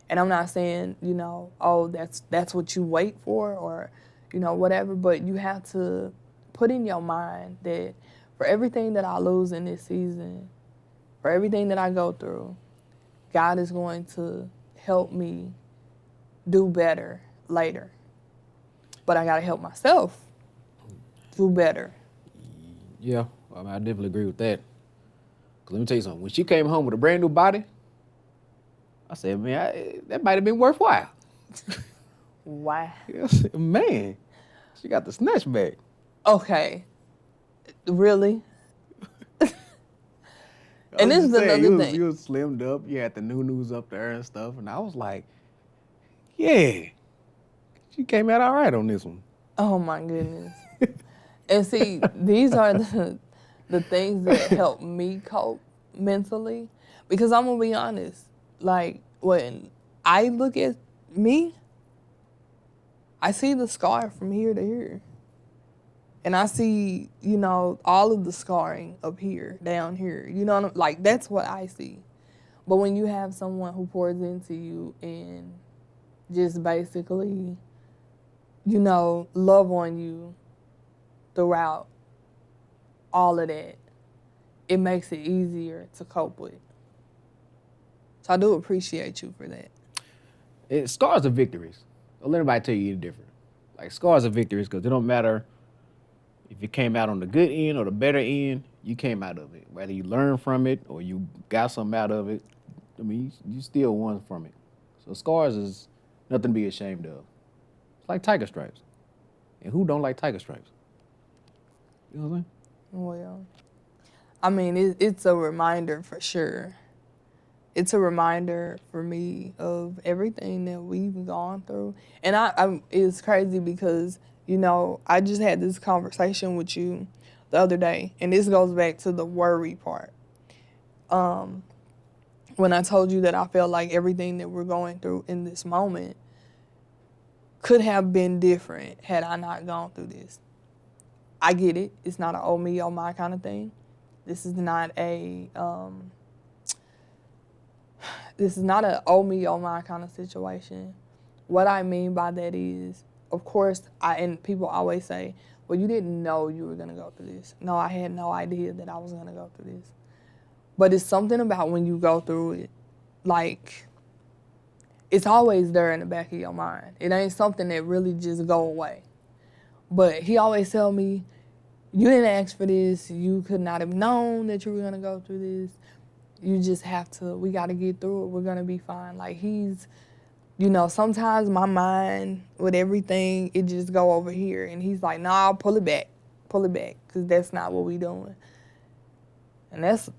And I'm not saying, you know, oh, that's what you wait for or, you know, whatever, but you have to put in your mind that for everything that I lose in this season, for everything that I go through, God is going to help me do better later. But I got to help myself do better. Yeah, I mean, I definitely agree with that. 'Cause let me tell you something. When she came home with a brand new body, I said, man, that might have been worthwhile. Wow. I said, man, she got the snatch bag. Okay. Really? And this is another thing. You was slimmed up. You had the new up there and stuff. And I was like, yeah, she came out all right on this one. Oh, my goodness. And see, these are the things that help me cope mentally. Because I'm going to be honest, like, when I look at me, I see the scar from here to here. And I see, you know, all of the scarring up here, down here. You know what I'm, like, that's what I see. But when you have someone who pours into you and just basically, you know, love on you throughout all of that, it makes it easier to cope with. So I do appreciate you for that. Scars are victories. Don't let anybody tell you you're different. Like, scars are victories because it don't matter if you came out on the good end or the better end, you came out of it. Whether you learned from it or you got something out of it, I mean, you still won from it. So scars is nothing to be ashamed of. It's like tiger stripes. And who don't like tiger stripes? You know what I'm saying? Well, I mean, it's a reminder for sure. It's a reminder for me of everything that we've gone through. And it's crazy because, I just had this conversation with you the other day, and this goes back to the worry part. When I told you that I felt like everything that we're going through in this moment could have been different had I not gone through this. I get it. It's not an oh me, oh my kind of thing. This is not a oh me, oh my kind of situation. What I mean by that is, of course, and people always say, well, you didn't know you were going to go through this. No, I had no idea that I was going to go through this. But it's something about when you go through it, like, it's always there in the back of your mind. It ain't something that really just go away. But he always tell me, you didn't ask for this. You could not have known that you were going to go through this. You just have to, we got to get through it. We're going to be fine. Like, sometimes my mind with everything, it just go over here. And he's like, nah, pull it back, because that's not what we doing. And it's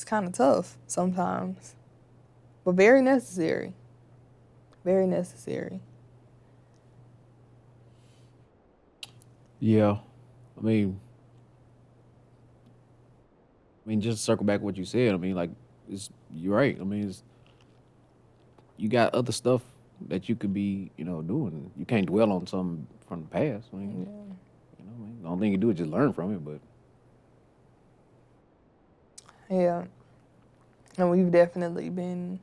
kind of tough sometimes, but very necessary. Very necessary. Yeah, I mean, just to circle back what you said. I mean, like, you're right. I mean, you got other stuff that you could be, doing. You can't dwell on something from the past. I mean, the only thing you do is just learn from it. But Yeah. And we've definitely been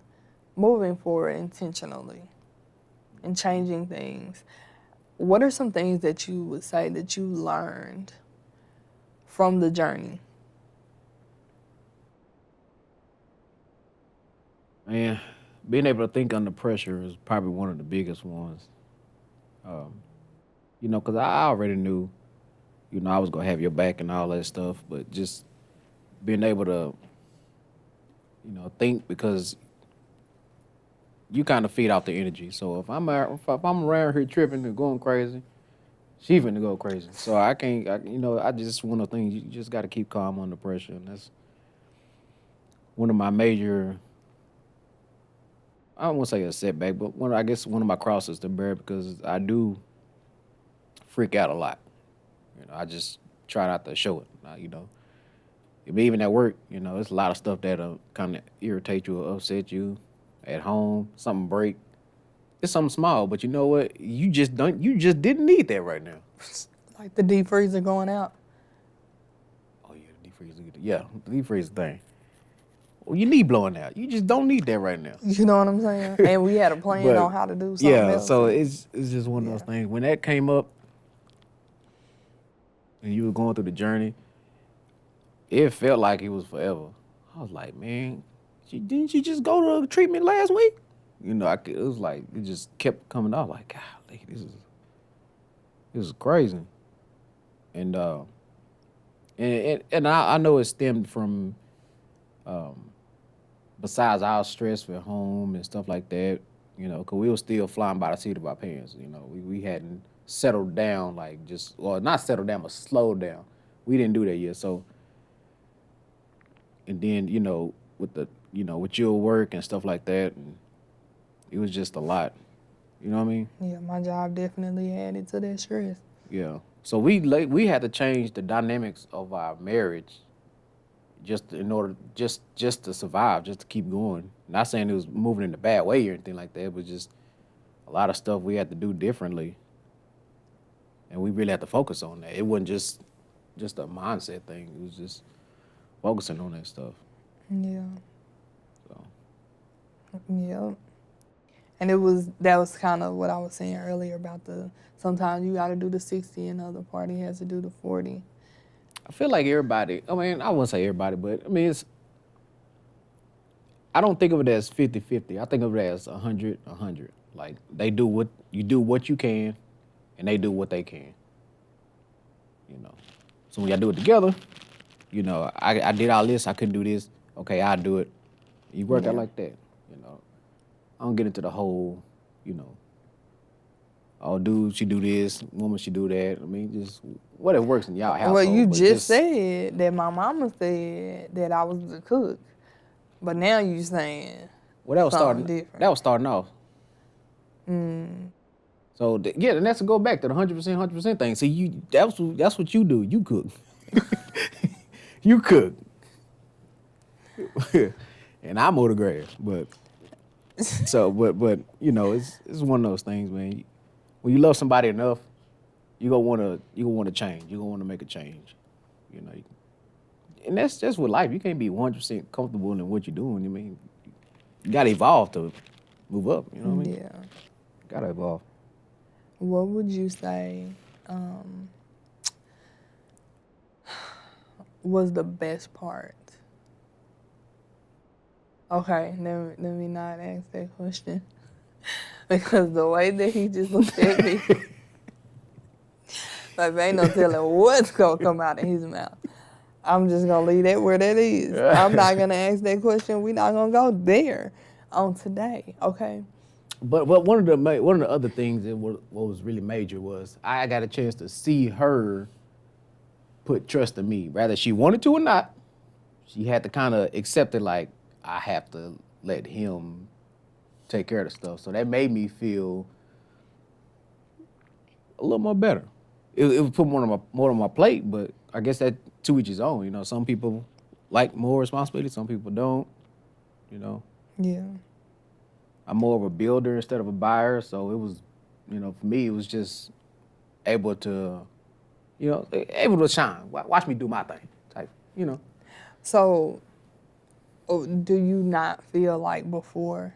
moving forward intentionally and changing things. What are some things that you would say that you learned from the journey? man, being able to think under pressure is probably one of the biggest ones. Because I already knew, I was gonna have your back and all that stuff, but just being able to, think because you kind of feed off the energy. So if I'm around here tripping and going crazy, she finna go crazy. So I can't, I just one of the things you just got to keep calm under pressure, and that's one of my major. I don't want to say a setback, but I guess one of my crosses to bear because I do freak out a lot. I just try not to show it. Even at work, it's a lot of stuff that'll kind of irritate you or upset you. At home, something break. It's something small, but you know what? You just don't. You just didn't need that right now. Like the deep freezer going out. Oh yeah, the deep freezer. Yeah, the deep freezer thing. Well, you need blowing out. You just don't need that right now. You know what I'm saying? And we had a plan But on how to do something yeah, else. so it's just one of those things. When that came up, and you were going through the journey, it felt like it was forever. I was like, man, didn't she just go to treatment last week? It was like it just kept coming out. Like, God, this is crazy. And I know it stemmed from, besides our stress at home and stuff like that. Because we were still flying by the seat of our pants. We hadn't settled down not settled down, but slowed down. We didn't do that yet. So, and then with your work and stuff like that, and it was just a lot. You know what I mean? Yeah, my job definitely added to that stress. Yeah. So we had to change the dynamics of our marriage, just in order just to survive, just to keep going. Not saying it was moving in a bad way or anything like that, but just a lot of stuff we had to do differently, and we really had to focus on that. It wasn't just a mindset thing. It was just focusing on that stuff. Yeah. So Yeah. And that was kind of what I was saying earlier about sometimes you got to do the 60 and the other party has to do the 40. I feel like everybody. I mean, I wouldn't say everybody, but I mean, I don't think of it as 50-50. I think of it as 100-100. Like you do what you can, and they do what they can. So when y'all do it together, I did all this, I couldn't do this. Okay, I'll do it. You work out like that. I don't get into the whole, oh, dude should do this, woman should do that. I mean, just whatever works in y'all household. Well, you but just said that my mama said that I was the cook, but now you saying well, that was something starting. different. That was starting off. So yeah, and that's to go back to the 100% thing. See, that's what you do. You cook. You cook. And I mow the grass, but you know, it's one of those things, man. When you love somebody enough, you gonna wanna change. You gonna wanna make a change. You know, and that's just with life. You can't be 100% comfortable in what you're doing. I mean, you gotta evolve to move up. You know what I mean? Yeah. Gotta evolve. What would you say was the best part? Okay, let me not ask that question. Because the way that he just looked at me, like, ain't no telling what's going to come out of his mouth. I'm just going to leave that where that is. I'm not going to ask that question. We're not going to go there on today, okay? But one of the other things that what was really major was I got a chance to see her put trust in me, whether she wanted to or not. She had to kind of accept it, like I have to let him take care of the stuff. So that made me feel a little more better. It would put more on my plate, but I guess that to each his own. You know, some people like more responsibility, some people don't. You know. Yeah. I'm more of a builder instead of a buyer, so it was, you know, for me, it was just able to, you know, able to shine. Watch me do my thing, type, you know. So, do you not feel like before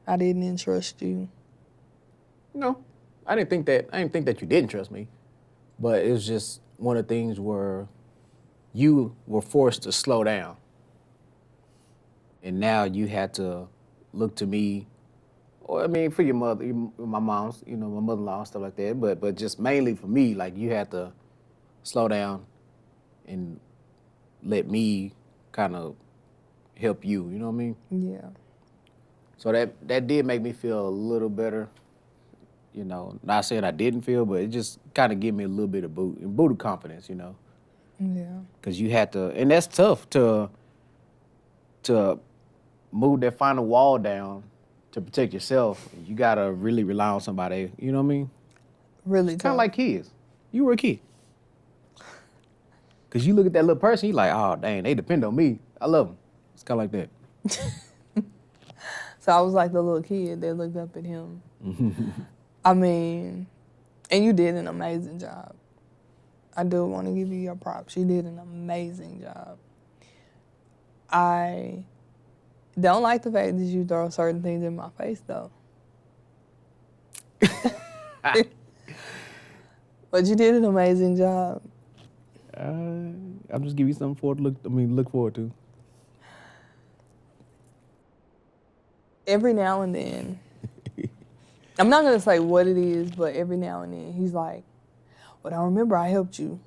I didn't entrust you? No, I didn't think that you didn't trust me, but it was just one of the things where you were forced to slow down, and now you had to look to me, or I mean, for your mother, my mom's, you know, my mother-in-law and stuff like that. But just mainly for me, like you had to slow down and let me kind of help you. You know what I mean? Yeah. So that did make me feel a little better. You know, not saying I didn't feel, but it just kind of gave me a little bit of boot of confidence. You know, Yeah. because you had to, and that's tough to move that final wall down to protect yourself. You gotta really rely on somebody. You know what I mean? Really Kind tough. of like kids. You were a kid. Cause you look at that little person, you like, oh dang, they depend on me. I love them. It's kind of like that. So I was like the little kid that looked up at him. I mean, and you did an amazing job. I do want to give you your props. You did an amazing job. I don't like the fact that you throw certain things in my face, though. But you did an amazing job. I'll just give you something look forward to. Every now and then, I'm not going to say what it is, but every now and then, he's like, well, I remember I helped you.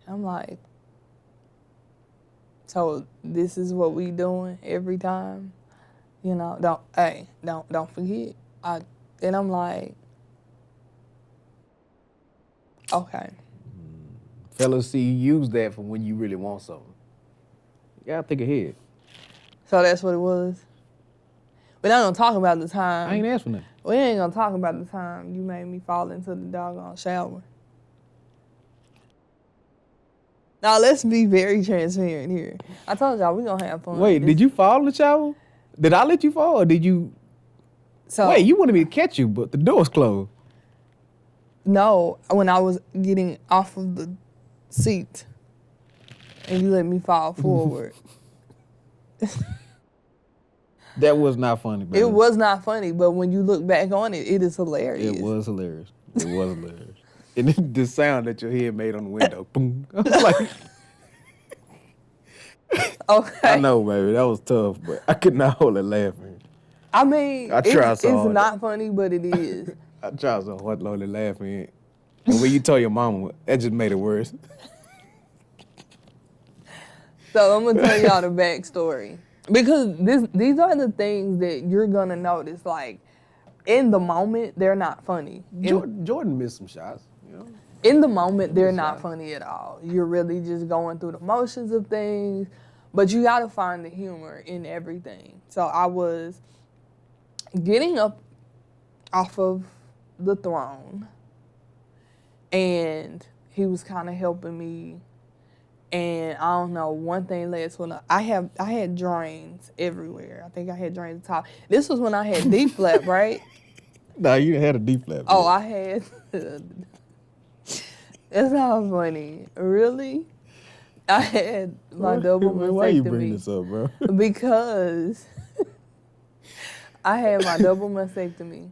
I'm like, so this is what we doing every time? You know, don't forget. And I'm like, okay. Fellas, see, you use that for when you really want something. You gotta think ahead. So that's what it was. We're not gonna talk about the time. I ain't asked for nothing. We ain't gonna talk about the time you made me fall into the doggone shower. Now let's be very transparent here. I told y'all we gonna have fun. Wait, did you fall in the shower? Did I let you fall, or did you? So wait, you wanted me to catch you, but the door's closed. No, when I was getting off of the seat, and you let me fall forward. That was not funny, bro. It was not funny, but when you look back on it, it is hilarious. It was hilarious. It was hilarious. And the sound that your head made on the window, boom. I was like, Okay. I know, baby, that was tough, but I could not hold it laughing. I mean, I tried so it's hard. not funny, but it is. I tried so hard to hold it laughing. And when you told your mama, that just made it worse. So I'm gonna tell y'all the backstory because these are the things that you're gonna notice. Like in the moment, they're not funny. Jordan missed some shots, you know. In the moment, they're not Shots. funny at all. You're really just going through the motions of things, but you got to find the humor in everything. So I was getting up off of the throne, and he was kind of helping me. And I don't know, one thing led to another. I had drains everywhere. I think I had drains at the top. This was when I had deep flap, right? Nah, you had a deep flap. Oh, I had. That's not funny. Really? I had my double mastectomy. Why you bring this up, bro? Because I had my double mastectomy.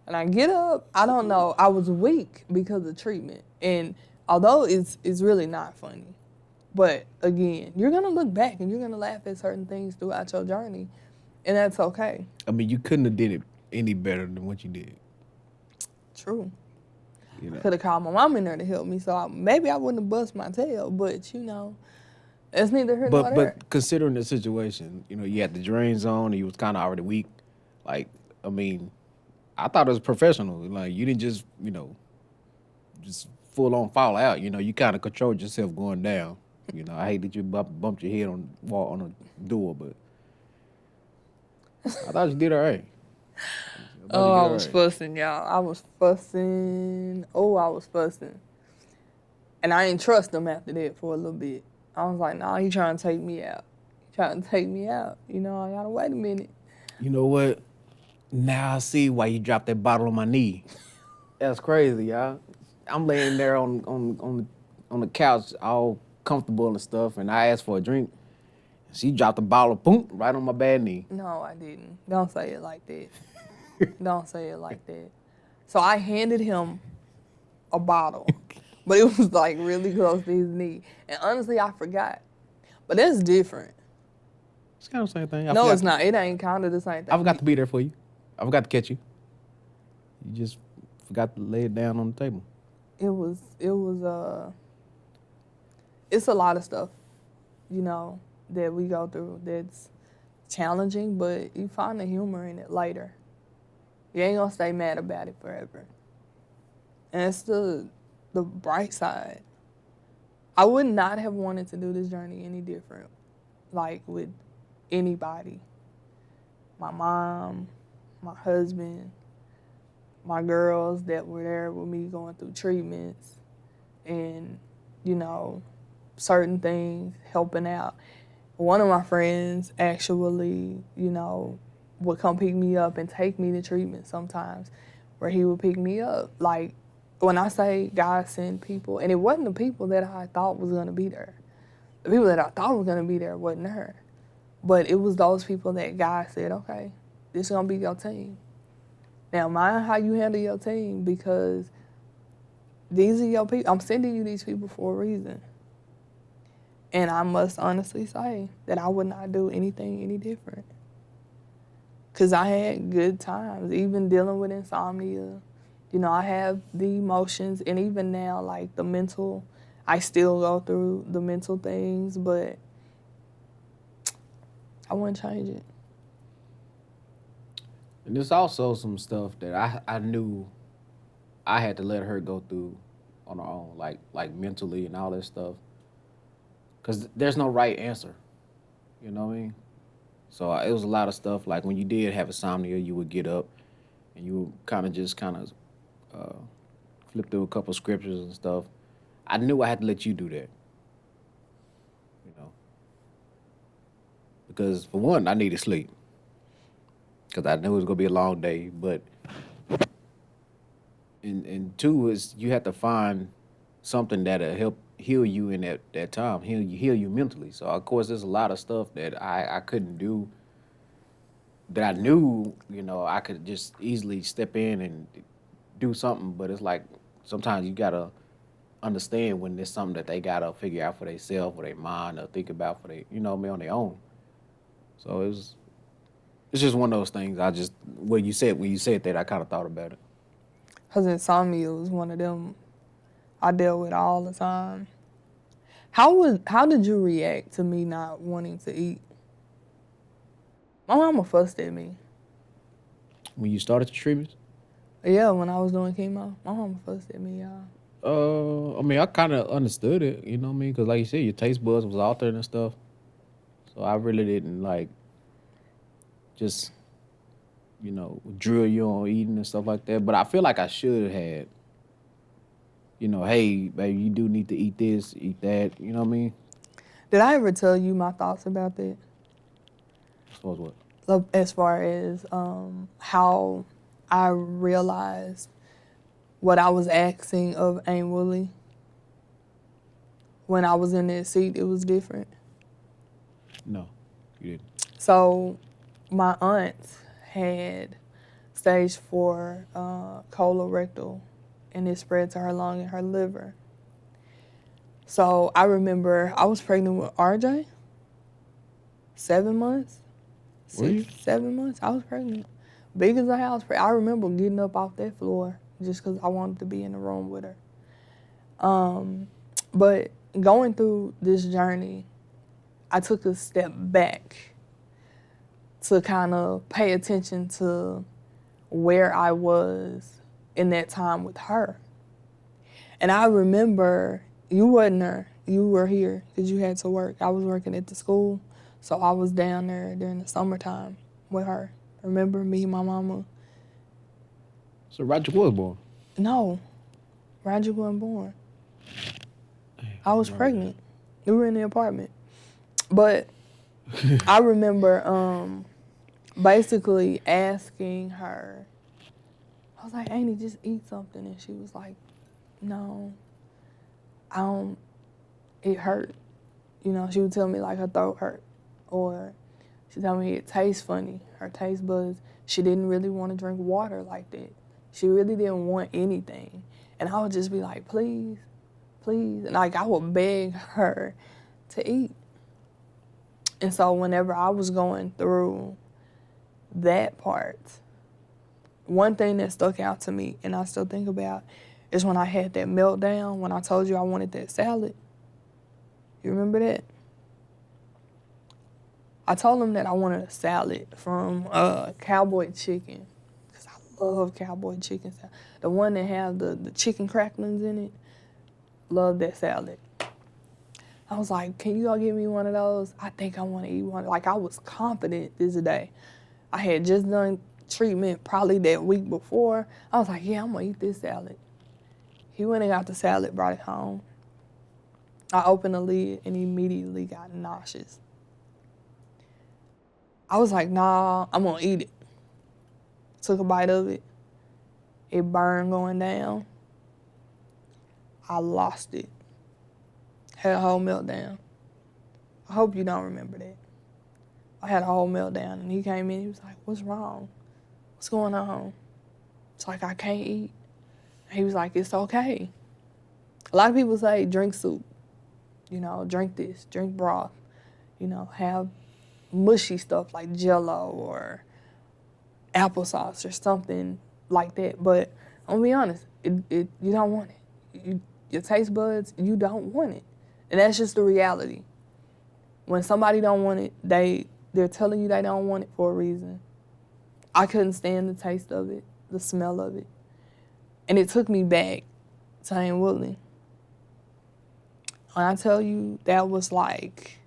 And I get up, I don't know, I was weak because of treatment. And although it's really not funny, but again, you're gonna look back and you're gonna laugh at certain things throughout your journey, and that's okay. I mean, you couldn't have did it any better than what you did. True. You know. Could have called my mom in there to help me, so maybe I wouldn't have bust my tail. But you know, it's neither here nor there. But considering the situation, you know, you had the drains on, and you was kind of already weak. Like, I mean, I thought it was professional. Like, you didn't just, you know, just full on fall out. You know, you kind of controlled yourself going down. You know, I hate that you bumped your head on the wall on a door, but I thought you did all right. Oh, I was fussing, y'all. I was fussing. Oh, I was fussing. And I didn't trust him after that for a little bit. I was like, nah, he trying to take me out. He trying to take me out. You know, I gotta wait a minute. You know what? Now I see why you dropped that bottle on my knee. That's crazy, y'all. I'm laying there on the couch, all comfortable and stuff, and I asked for a drink. She dropped the bottle, boom, right on my bad knee. No, I didn't. Don't say it like that. Don't say it like that. So I handed him a bottle, but it was like really close to his knee. And honestly, I forgot. But that's different. It's kind of the same thing. No, it's not. It ain't kind of the same thing. I forgot to be there for you. I forgot to catch you. You just forgot to lay it down on the table. It's a lot of stuff, you know, that we go through that's challenging, but you find the humor in it later. You ain't gonna stay mad about it forever. And it's the bright side. I would not have wanted to do this journey any different, like with anybody. My mom, my husband, my girls that were there with me going through treatments and, you know, certain things, helping out. One of my friends actually, you know, would come pick me up and take me to treatment sometimes, where he would pick me up. Like, when I say God sent people, and it wasn't the people that I thought was gonna be there. The people that I thought were gonna be there wasn't there. But it was those people that God said, okay, this is gonna be your team. Now, mind how you handle your team, because these are your people. I'm sending you these people for a reason. And I must honestly say that I would not do anything any different. Because I had good times, even dealing with insomnia. You know, I have the emotions, and even now, like the mental, I still go through the mental things, but I wouldn't change it. And there's also some stuff that I knew I had to let her go through on her own, like mentally and all that stuff. Because there's no right answer. You know what I mean? So it was a lot of stuff. Like when you did have insomnia, you would get up and you would kind of flip through a couple scriptures and stuff. I knew I had to let you do that. You know? Because for one, I needed sleep. Because I knew it was going to be a long day. But, and two is you have to find something that'll help heal you in that time, heal you mentally. So, of course, there's a lot of stuff that I couldn't do that I knew, you know, I could just easily step in and do something. But it's like sometimes you got to understand when there's something that they got to figure out for themselves or their mind or think about for you know what I mean, on their own. So it's just one of those things. When you said that, I kind of thought about it. Because insomnia was one of them I dealt with all the time. How did you react to me not wanting to eat? My mama fussed at me. when you started the treatments? Yeah, when I was doing chemo, my mama fussed at me, y'all. I mean, I kind of understood it, you know what I mean? Because like you said, your taste buds was altered and stuff. So I really didn't like just, drill you on eating and stuff like that. But I feel like I should have had, hey, baby, you do need to eat this, eat that. You know what I mean? Did I ever tell you my thoughts about that? As far as what? As far as how I realized what I was asking of Aunt Willie. When I was in that seat, it was different. No, you didn't. So my aunt had stage 4 colorectal, and it spread to her lung and her liver. So I remember I was pregnant with RJ, 7 months, Were you? 7 months. I was pregnant, big as a house. I remember getting up off that floor just because I wanted to be in the room with her. But going through this journey, I took a step back to kind of pay attention to where I was in that time with her. And I remember you wasn't there. You were here because you had to work. I was working at the school, so I was down there during the summertime with her. Remember me and my mama? So Roger was born. No, Roger wasn't born. I was pregnant. We were in the apartment. But I remember basically asking her, I was like, Auntie, just eat something. And she was like, no, I don't, it hurt. You know, she would tell me like her throat hurt. Or she told me it tastes funny, her taste buds. She didn't really want to drink water like that. She really didn't want anything. And I would just be like, please, please. And like I would beg her to eat. And so whenever I was going through that part, one thing that stuck out to me and I still think about is when I had that meltdown, when I told you I wanted that salad. You remember that? I told him that I wanted a salad from Cowboy Chicken, because I love Cowboy Chicken salad. The one that have the chicken cracklings in it, love that salad. I was like, can you go get me one of those? I think I want to eat one. Like, I was confident this day. I had just done treatment probably that week before. I was like, yeah, I'm going to eat this salad. He went and got the salad, brought it home. I opened the lid and immediately got nauseous. I was like, nah, I'm going to eat it. Took a bite of it. It burned going down. I lost it. Had a whole meltdown. I hope you don't remember that. I had a whole meltdown, and he came in, he was like, what's wrong? What's going on? It's like, I can't eat. And he was like, it's okay. A lot of people say, drink soup. You know, drink this, drink broth. You know, have mushy stuff like Jell-O or applesauce or something like that. But I'm gonna be honest, you don't want it. Your taste buds, you don't want it. And that's just the reality. When somebody don't want it, they're telling you they don't want it for a reason. I couldn't stand the taste of it, the smell of it. And it took me back to Aunt Willie. When I tell you that was like,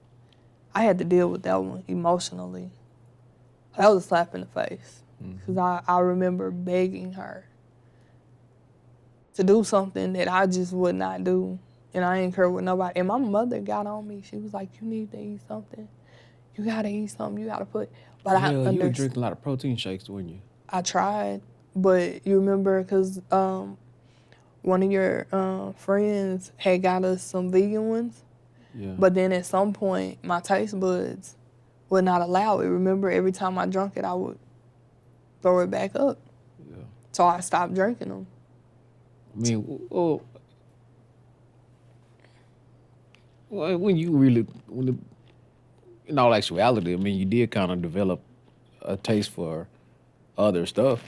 I had to deal with that one emotionally. That was a slap in the face. Because I remember begging her to do something that I just would not do. And I didn't care with nobody. And my mother got on me. She was like, you need to eat something. You got to eat something. You got to put. But I You were drinking a lot of protein shakes, weren't you? I tried. But you remember, because one of your friends had got us some vegan ones. Yeah. But then at some point, my taste buds would not allow it. Remember, every time I drank it, I would throw it back up. Yeah. So I stopped drinking them. I mean, when you really, in all actuality, I mean, you did kind of develop a taste for other stuff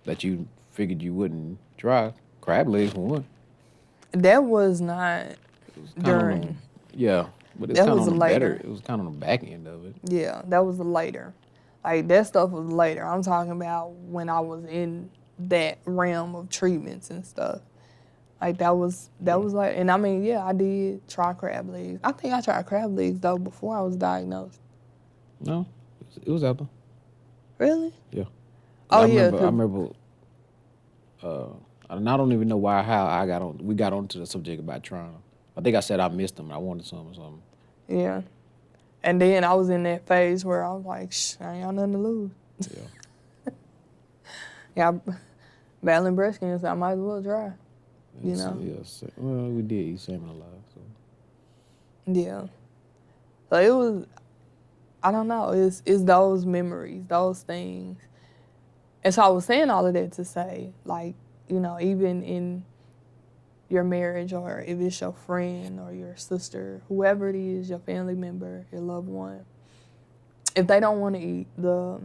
that you figured you wouldn't try. Crab legs, for one. That was not during. Yeah, but it's That kind of was on the later. better. It was kind of on the back end of it. Yeah, that was later. Like that stuff was later. I'm talking about when I was in that realm of treatments and stuff. Like that was like, and I mean, yeah, I did try crab legs. I think I tried crab legs though before I was diagnosed. No, it was after. Really? Yeah. Oh I yeah. remember. And I don't even know why how I got on. We got onto the subject about trying. I think I said I missed them. And I wanted some or something. Yeah. And then I was in that phase where I was like, I ain't got nothing to lose. Yeah. Yeah, battling breast cancer, I might as well try. You know? Yes. Well, we did eat salmon a lot. So. Yeah. So it was, I don't know, it's those memories, those things. And so I was saying all of that to say, like, you know, even in your marriage, or if it's your friend or your sister, whoever it is, your family member, your loved one, if they don't want to eat, the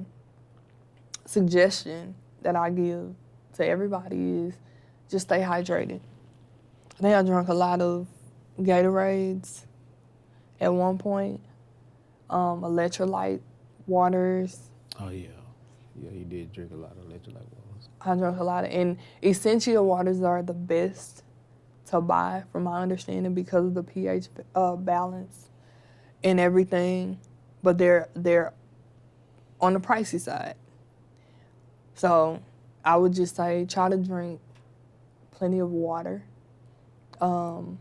suggestion that I give to everybody is just stay hydrated. I think I drank a lot of Gatorades at one point, electrolyte waters. Oh yeah. Yeah, he did drink a lot of electrolyte waters. I drank a lot of, and essential waters are the best to buy, from my understanding, because of the pH balance and everything. But they're on the pricey side. So I would just say try to drink plenty of water, and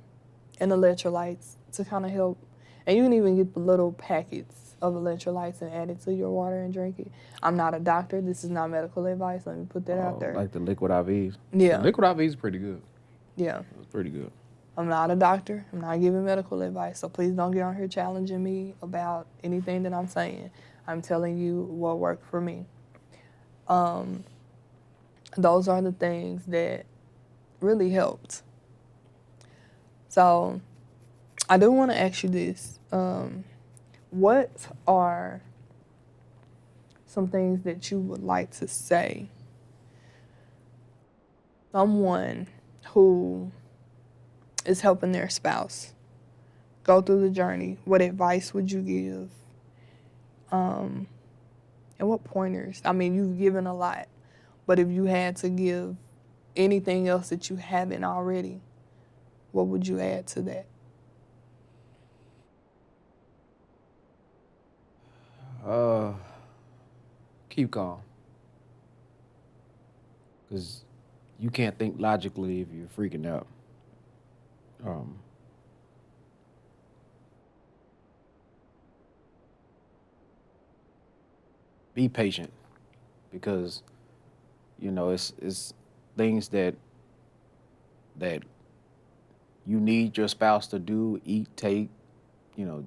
electrolytes to kind of help. And you can even get the little packets of electrolytes and add it to your water and drink it. I'm not a doctor. This is not medical advice. Let me put that out there. Like the liquid IVs. Yeah. The liquid IVs is pretty good. Yeah. It's pretty good. I'm not a doctor. I'm not giving medical advice. So please don't get on here challenging me about anything that I'm saying. I'm telling you what worked for me. Those are the things that really helped. So I do want to ask you this. What are some things that you would like to say? Someone who is helping their spouse go through the journey. What advice would you give? And what pointers? I mean, you've given a lot, but if you had to give anything else that you haven't already, what would you add to that? Keep calm. Because you can't think logically if you're freaking out. Be patient, because you know it's things that you need your spouse to do, eat, take,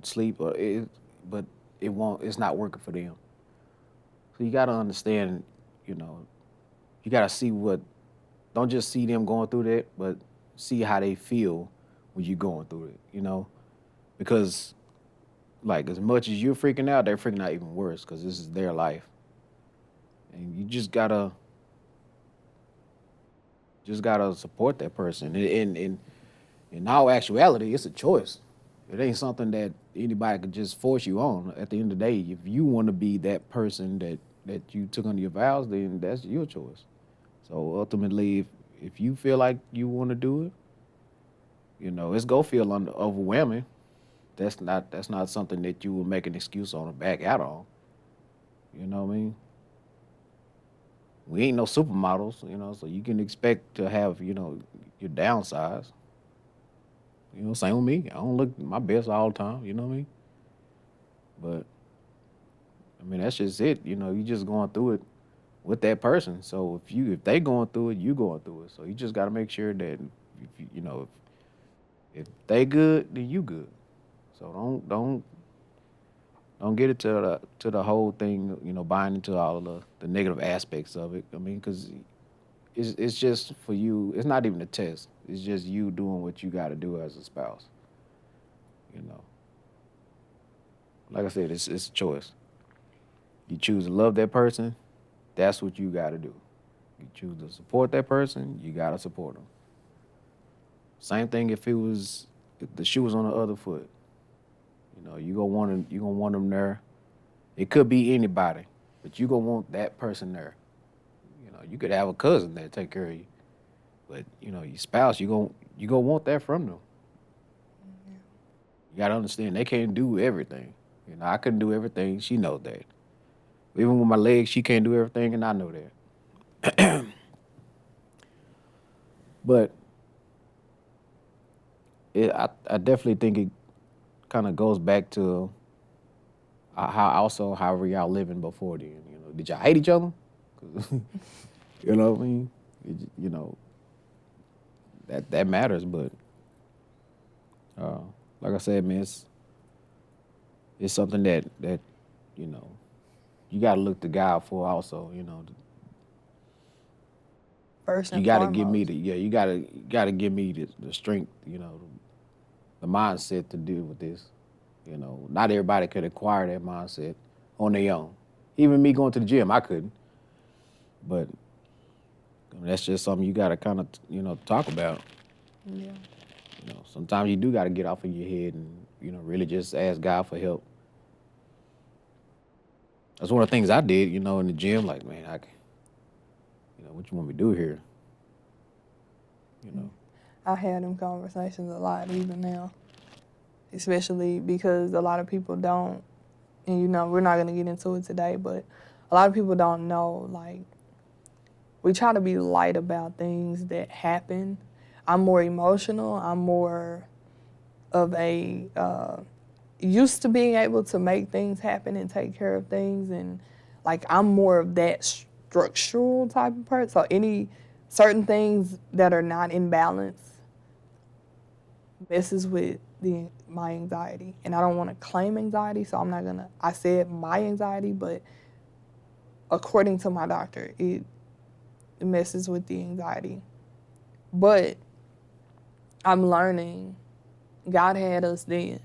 sleep, but it won't. It's not working for them. So you gotta understand. You know, you gotta see what. Don't just see them going through that, but see how they feel when you're going through it. Because like as much as you're freaking out, they're freaking out even worse because this is their life, and you just gotta support that person. In all actuality, it's a choice. It ain't something that anybody could just force you on. At the end of the day, if you want to be that person that you took under your vows, then that's your choice. So ultimately, if you feel like you want to do it, it's gonna feel overwhelming. That's not something that you will make an excuse on or back out on. You know what I mean? We ain't no supermodels, so you can expect to have, your downsides. Same with me. I don't look my best all the time, you know what I mean? But I mean that's just it. You just going through it with that person. So if they going through it, you going through it. So you just gotta make sure that if they good, then you good. So don't get it to the whole thing, buying into all of the negative aspects of it. I mean, because it's just for you. It's not even a test. It's just you doing what you got to do as a spouse. You know, like I said, it's a choice. You choose to love that person, that's what you got to do. You choose to support that person, you got to support them. Same thing if the shoe was on the other foot. You gonna want them there. It could be anybody. but you gonna want that person there. You know, you could have a cousin that take care of you, but you know, your spouse, you gonna want that from them. You gotta understand they can't do everything. You know, I couldn't do everything. She knows that. Even with my legs, she can't do everything, and I know that. But I definitely think it kind of goes back to however y'all living before then. You know, did y'all hate each other? 'Cause, you know what I mean? You know, that matters. But uh, like I said, man, it's something that you know you got to look to God for. Also, you know, First you and got to give me foremost. you gotta give me the strength. You know, the mindset to deal with this. You know, not everybody could acquire that mindset on their own. Even me going to the gym, I couldn't. But that's just something you got to kind of, you know, talk about. Yeah. You know, sometimes you do got to get off of your head and, you know, really just ask God for help. That's one of the things I did, you know, in the gym. Like, man, you know, what you want me to do here? You know, I had them conversations a lot even now, especially because a lot of people don't, and you know, we're not going to get into it today, but a lot of people don't know, like, we try to be light about things that happen. I'm more emotional. I'm more of a, used to being able to make things happen and take care of things. And like, I'm more of that structural type of person. So any certain things that are not in balance messes with my anxiety. And I don't want to claim anxiety, so I'm not going to, I said my anxiety, but according to my doctor, it messes with the anxiety. But I'm learning God had us then,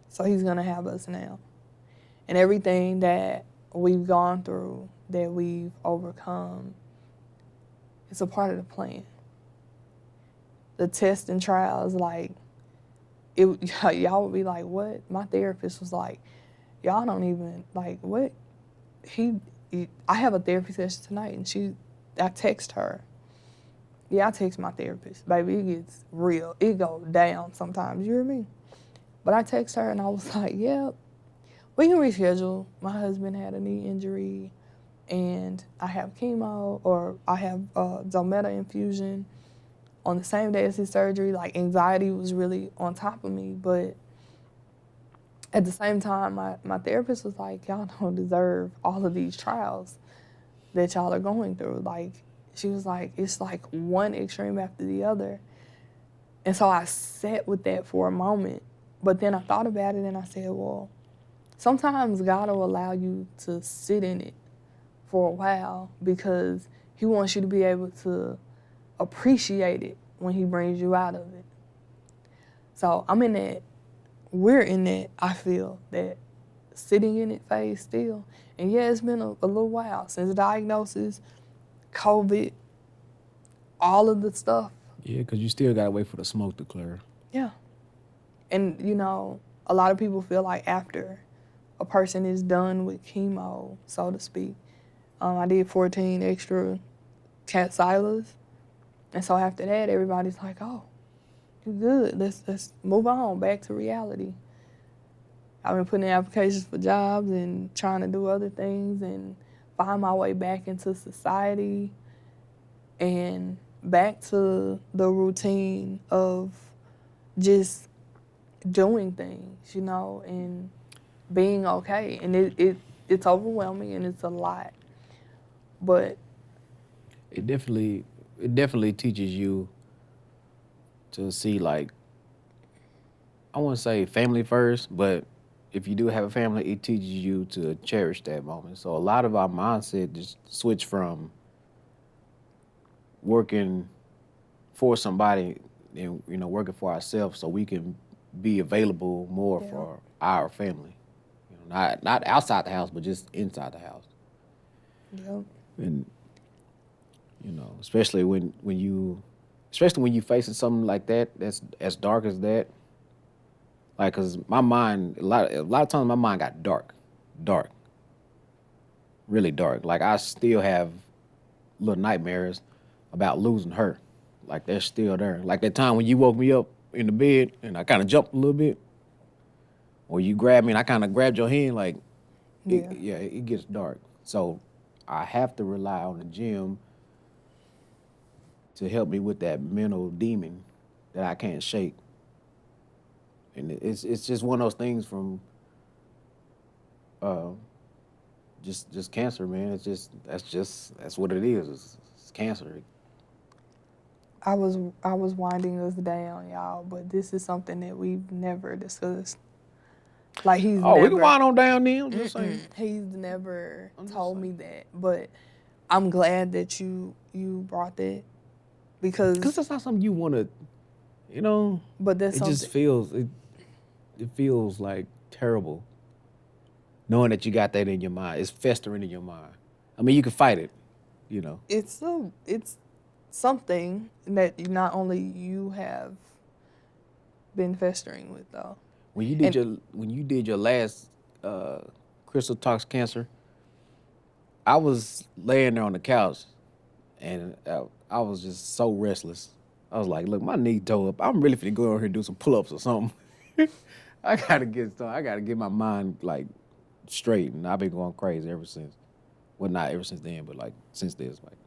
so he's going to have us now. And everything that we've gone through, that we've overcome, it's a part of the plan. The tests and trials, like, y'all would be like, what? My therapist was like, y'all don't even, like, what? I have a therapy session tonight, and I text her. Yeah, I text my therapist. Baby, it gets real. It goes down sometimes, you hear me? But I text her, and I was like, yeah, we can reschedule. My husband had a knee injury, and I have chemo, or I have Zometa infusion on the same day as his surgery. Like, anxiety was really on top of me, but at the same time, my therapist was like, y'all don't deserve all of these trials that y'all are going through. Like, she was like, it's like one extreme after the other. And so I sat with that for a moment, but then I thought about it and I said, well, sometimes God will allow you to sit in it for a while because he wants you to be able to appreciate it when he brings you out of it. So we're in that, I feel, that sitting in it phase still. And yeah, it's been a little while since diagnosis, COVID, all of the stuff. yeah, because you still got to wait for the smoke to clear. Yeah. And, you know, a lot of people feel like after a person is done with chemo, so to speak, I did 14 extra Kadcylas. And so after that, everybody's like, oh, you good. Let's move on back to reality. I've been putting in applications for jobs and trying to do other things and find my way back into society and back to the routine of just doing things, you know, and being okay. And it's overwhelming and it's a lot. But It definitely teaches you to see, like, I want to say family first, but if you do have a family, it teaches you to cherish that moment. So a lot of our mindset just switch from working for somebody and, you know, working for ourselves so we can be available more Yeah. for our family. You know, not outside the house, but just inside the house. Yep. And you know, especially when you facing something like that, that's as dark as that. Like, cause my mind, a lot of times my mind got dark. really dark. Like I still have little nightmares about losing her. Like they're still there. Like that time when you woke me up in the bed and I kind of jumped a little bit, or you grabbed me and I kind of grabbed your hand. Like, Yeah. it gets dark. So I have to rely on the gym to help me with that mental demon that I can't shake. And it's just one of those things from uh, just cancer, man. That's what it is. It's cancer. I was winding us down, y'all, but this is something that we've never discussed. Like Oh, we can wind on down then. I'm just saying. he's never I'm just told saying. me that, but I'm glad that you brought that because Because that's not something you want to, you know. but that's It something just feels it feels like terrible knowing that you got that in your mind. It's festering in your mind. I mean, you can fight it, you know. it's something that not only you have been festering with though. When you did your last crystal tox cancer, I was laying there on the couch, and I was just so restless. I was like, "Look, my knee toe up. I'm really finna go over here and do some pull-ups or something. I gotta get started. I gotta get my mind like straight." And I've been going crazy ever since. Well, not ever since then, but like since this, like,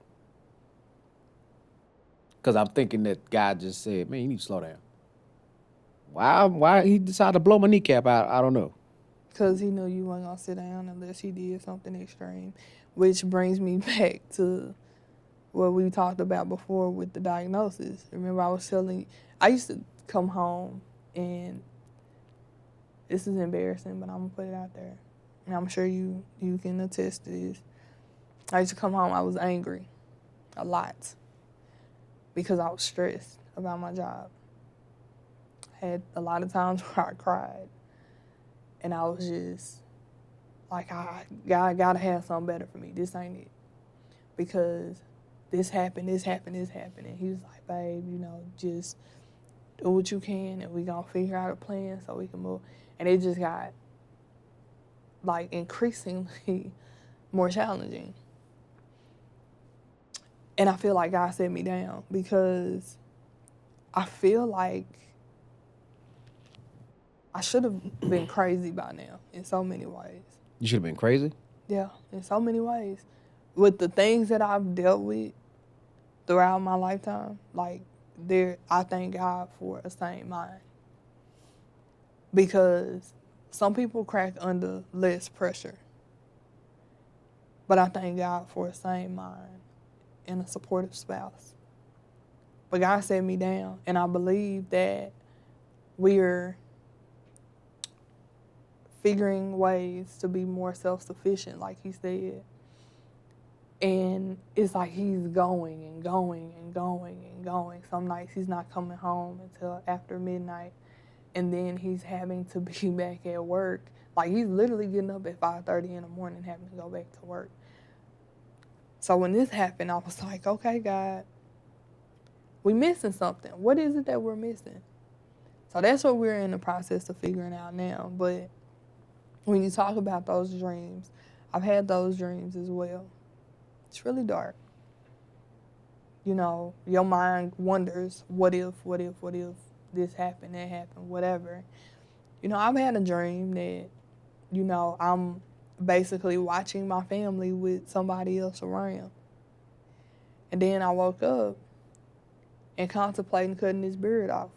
because I'm thinking that God just said, "Man, you need to slow down." Why he decided to blow my kneecap out? I don't know. Because he knew you weren't going to sit down unless he did something extreme. Which brings me back to what we talked about before with the diagnosis. Remember, I was telling you, I used to come home, and this is embarrassing, but I'm going to put it out there. And I'm sure you can attest to this. I used to come home, I was angry a lot because I was stressed about my job. Had a lot of times where I cried. And I was just like, God gotta have something better for me. This ain't it. Because this happened. And he was like, babe, just do what you can and we gonna figure out a plan so we can move. And it just got like increasingly more challenging. And I feel like God set me down because I feel like I should have been crazy by now in so many ways. You should have been crazy. Yeah, in so many ways. With the things that I've dealt with throughout my lifetime, like I thank God for a sane mind. Because some people crack under less pressure. But I thank God for a sane mind and a supportive spouse. But God set me down, and I believe that we're figuring ways to be more self-sufficient, like he said. And it's like he's going and going and going and going. Some nights he's not coming home until after midnight. And then he's having to be back at work. Like he's literally getting up at 5:30 in the morning having to go back to work. So when this happened, I was like, okay, God, we missing something. What is it that we're missing? So that's what we're in the process of figuring out now. But when you talk about those dreams, I've had those dreams as well. It's really dark. Your mind wonders, what if this happened, that happened, whatever. I've had a dream that, I'm basically watching my family with somebody else around. And then I woke up and contemplating cutting his beard off.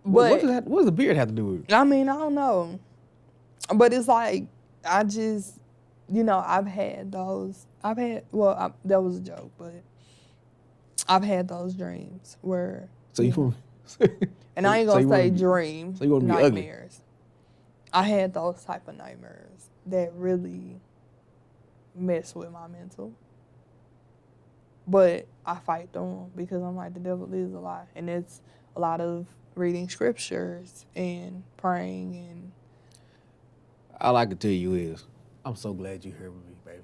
What does the beard have to do with it? I mean, I don't know. But it's like, I just, I've had those. That was a joke, but I've had those dreams where. So you want and I ain't going to say dream, so you want to be ugly? nightmares. I had those type of nightmares that really mess with my mental. But I fight through them because I'm like, the devil is a lie. And it's a lot of reading scriptures and praying. And all I can tell you is, I'm so glad you're here with me, baby.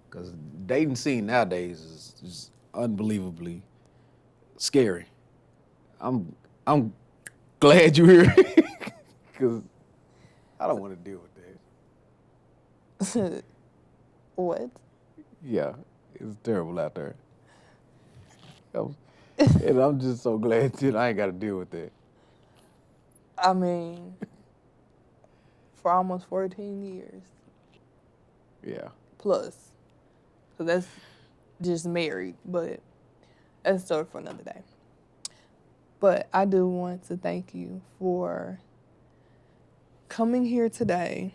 Because dating scene nowadays is unbelievably scary. I'm glad you're here because I don't want to deal with that. What? Yeah, it's terrible out there. And I'm just so glad that I ain't got to deal with that. I mean, for almost 14 years Yeah. plus. So that's just married, but that's a story for another day. But I do want to thank you for coming here today.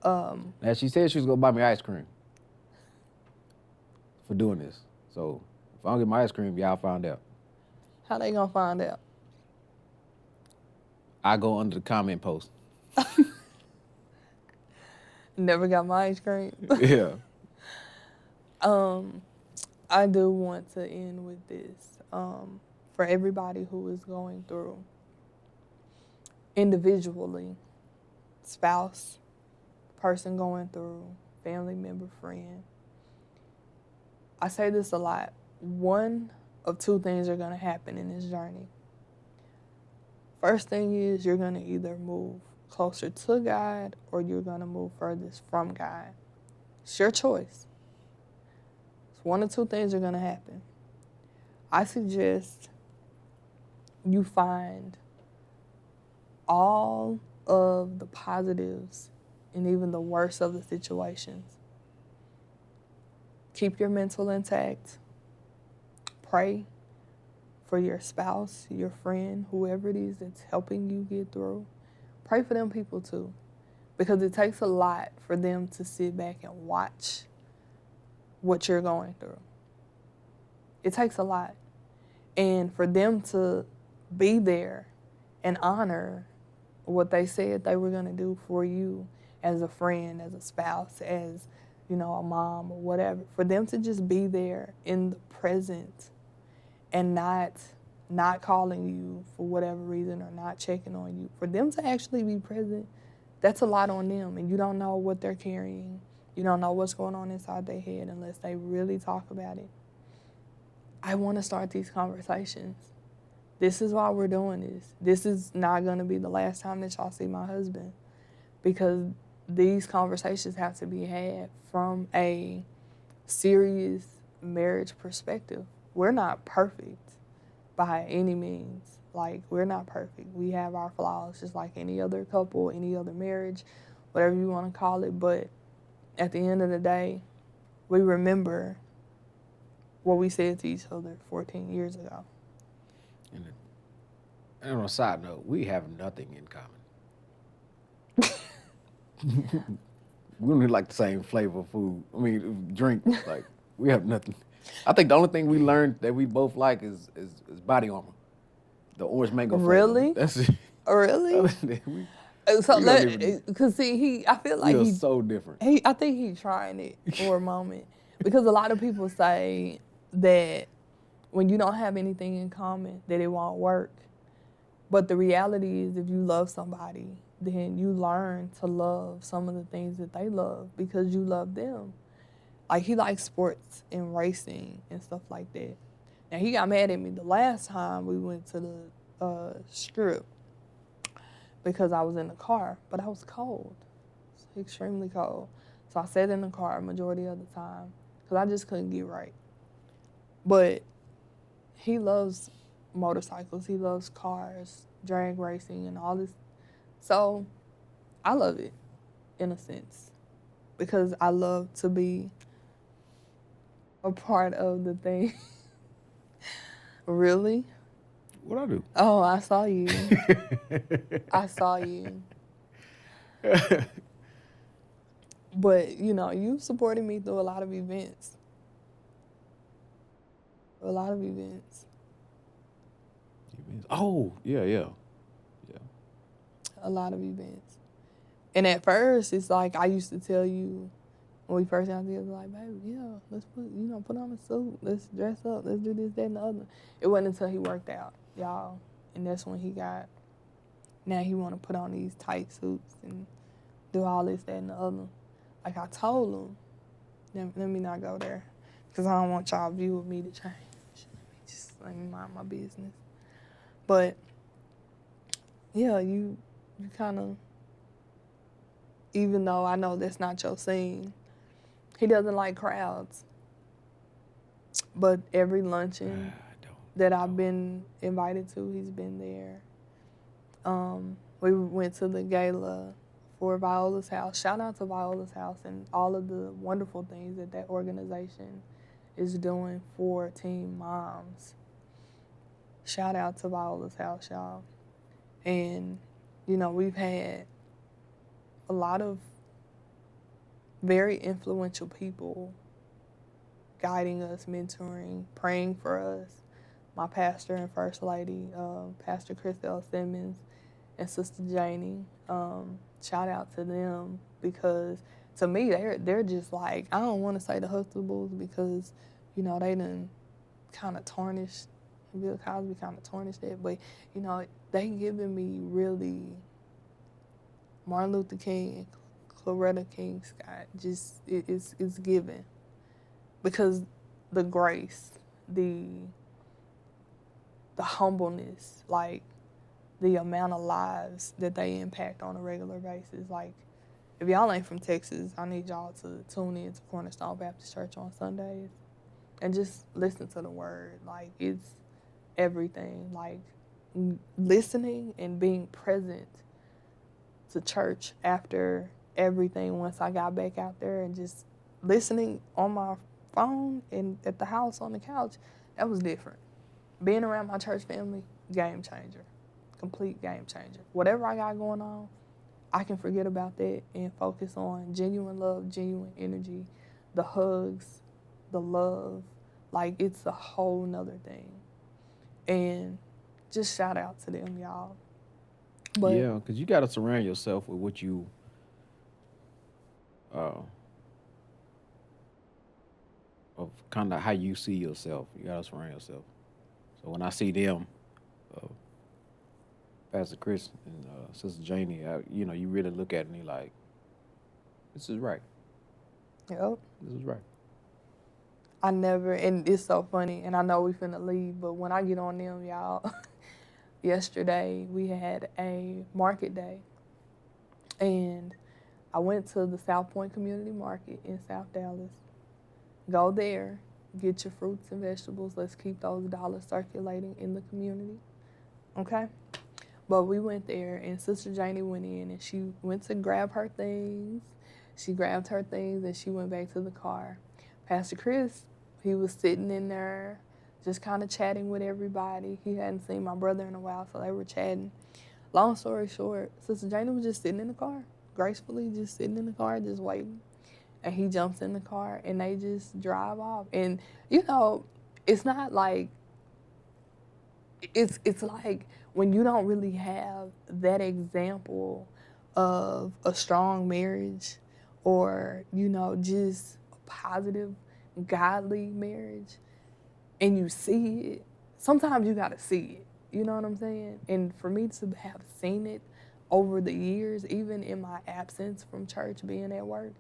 Now, she said she was going to buy me ice cream for doing this. So if I don't get my ice cream, y'all find out. How they gonna find out? I go under the comment post. Never got my ice cream. Yeah. I do want to end with this. For everybody who is going through individually, spouse, person going through, family member, friend. I say this a lot. One of two things are going to happen in this journey. First thing is you're going to either move closer to God or you're going to move furthest from God. It's your choice. So one of two things are going to happen. I suggest you find all of the positives and even the worst of the situations. Keep your mental intact. Pray for your spouse, your friend, whoever it is that's helping you get through. Pray for them people too, because it takes a lot for them to sit back and watch what you're going through. It takes a lot. And for them to be there and honor what they said they were going to do for you as a friend, as a spouse, as, a mom or whatever, for them to just be there in the present and not calling you for whatever reason or not checking on you, for them to actually be present, that's a lot on them. And you don't know what they're carrying. You don't know what's going on inside their head unless they really talk about it. I want to start these conversations. This is why we're doing this. This is not going to be the last time that y'all see my husband, because these conversations have to be had from a serious marriage perspective. We're not perfect by any means. Like, we're not perfect. We have our flaws just like any other couple, any other marriage, whatever you want to call it. But at the end of the day, we remember what we said to each other 14 years ago. And on a side note, we have nothing in common. We don't like the same flavor of food. I mean, drink. Like, we have nothing. I think the only thing we learned that we both like is Body Armor, the orange mango flavor. Really? That's it. Really? Because see, I feel like we are so different. I think he's trying it for a moment, because a lot of people say that when you don't have anything in common, that it won't work. But the reality is, if you love somebody, then you learn to love some of the things that they love because you love them. Like, he likes sports and racing and stuff like that. Now, he got mad at me the last time we went to the strip because I was in the car, but I was cold. It was extremely cold. So I sat in the car majority of the time because I just couldn't get right. But he loves motorcycles. He loves cars, drag racing, and all this. So I love it, in a sense, because I love to be a part of the thing. Really? What I do? Oh, I saw you. I saw you. But, you supported me through a lot of events. A lot of events. Oh, yeah. A lot of events. And at first, it's like I used to tell you when we first got together, like, baby, yeah, let's put on a suit. Let's dress up. Let's do this, that, and the other. It wasn't until he worked out, y'all. And that's when now he want to put on these tight suits and do all this, that, and the other. Like I told him, let me not go there, because I don't want y'all view of me to change. let me mind my business. But yeah, you kind of, even though I know that's not your scene, he doesn't like crowds. But every luncheon that I've been invited to, he's been there. We went to the gala for Viola's House. Shout out to Viola's House and all of the wonderful things that that organization is doing for teen moms. Shout out to Viola's House, y'all. And, you know, we've had a lot of very influential people guiding us, mentoring, praying for us. My pastor and first lady, Pastor Chris L. Simmons and Sister Janie. Shout out to them, because to me they're just like, I don't want to say the Huxtables because, you know, they done kind of tarnished, Bill Cosby kind of tarnished it, but, you know, they giving me really Martin Luther King, Coretta King Scott, just it's given, because the grace, the humbleness, like the amount of lives that they impact on a regular basis. Like, if y'all ain't from Texas, I need y'all to tune in to Cornerstone Baptist Church on Sundays and just listen to the word. Like, it's everything. Like, listening and being present to church after everything, once I got back out there, and just listening on my phone and at the house on the couch, that was different. Being around my church family, game changer. Complete game changer. Whatever I got going on, I can forget about that and focus on genuine love, genuine energy, the hugs, the love. Like, it's a whole nother thing. And just shout out to them, y'all. But yeah, because you got to surround yourself with what you, of kind of how you see yourself. You got to surround yourself. So when I see them, Pastor Chris and Sister Janie, you know, you really look at me like, this is right. yep. This is right. I never, and it's so funny, and I know we finna leave, but when I get on them, y'all, yesterday we had a market day, and I went to the South Point Community Market in South Dallas. Go there, get your fruits and vegetables. Let's keep those dollars circulating in the community, okay? But we went there, and Sister Janie went in, and she went to grab her things. She grabbed her things, and she went back to the car. Pastor Chris, he was sitting in there just kind of chatting with everybody. He hadn't seen my brother in a while, so they were chatting. Long story short, Sister Janie was just sitting in the car, gracefully just sitting in the car, just waiting. And he jumps in the car, and they just drive off. And, you know, it's not like, it's like when you don't really have that example of a strong marriage, or, you know, just a positive, godly marriage, and you see it, sometimes you got to see it. You know what I'm saying? And for me to have seen it over the years, even in my absence from church, being at work,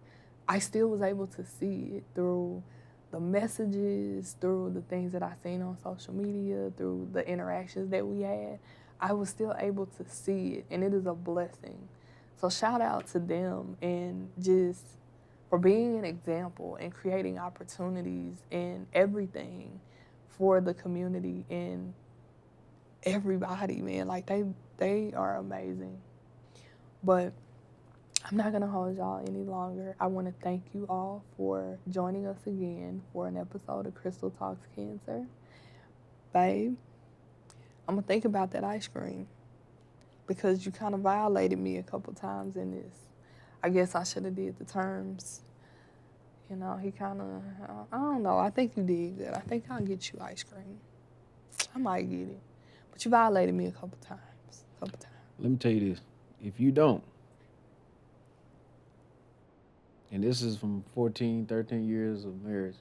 I still was able to see it through the messages, through the things that I seen on social media, through the interactions that we had. I was still able to see it, and it is a blessing. So shout out to them, and just for being an example and creating opportunities and everything for the community and everybody, man. Like, they are amazing. But I'm not going to hold y'all any longer. I want to thank you all for joining us again for an episode of Crystal Talks Cancer. Babe, I'm going to think about that ice cream, because you kind of violated me a couple times in this. I guess I should have did the terms. You know, he kind of, I don't know. I think you did good. I think I'll get you ice cream. I might get it. But you violated me a couple times. Let me tell you this. If you don't, and this is from 14, 13 years of marriage,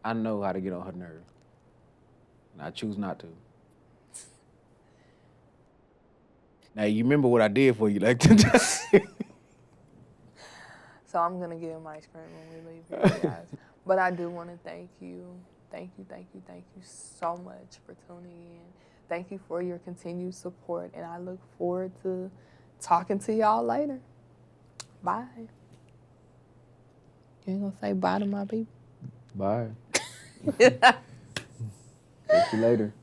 I know how to get on her nerve. And I choose not to. Now, you remember what I did for you, like, So I'm going to get him ice cream when we leave here, guys. But I do want to thank you Thank you so much for tuning in. Thank you for your continued support, and I look forward to talking to y'all later. Bye. You ain't gonna say bye to my people? Bye. See you later.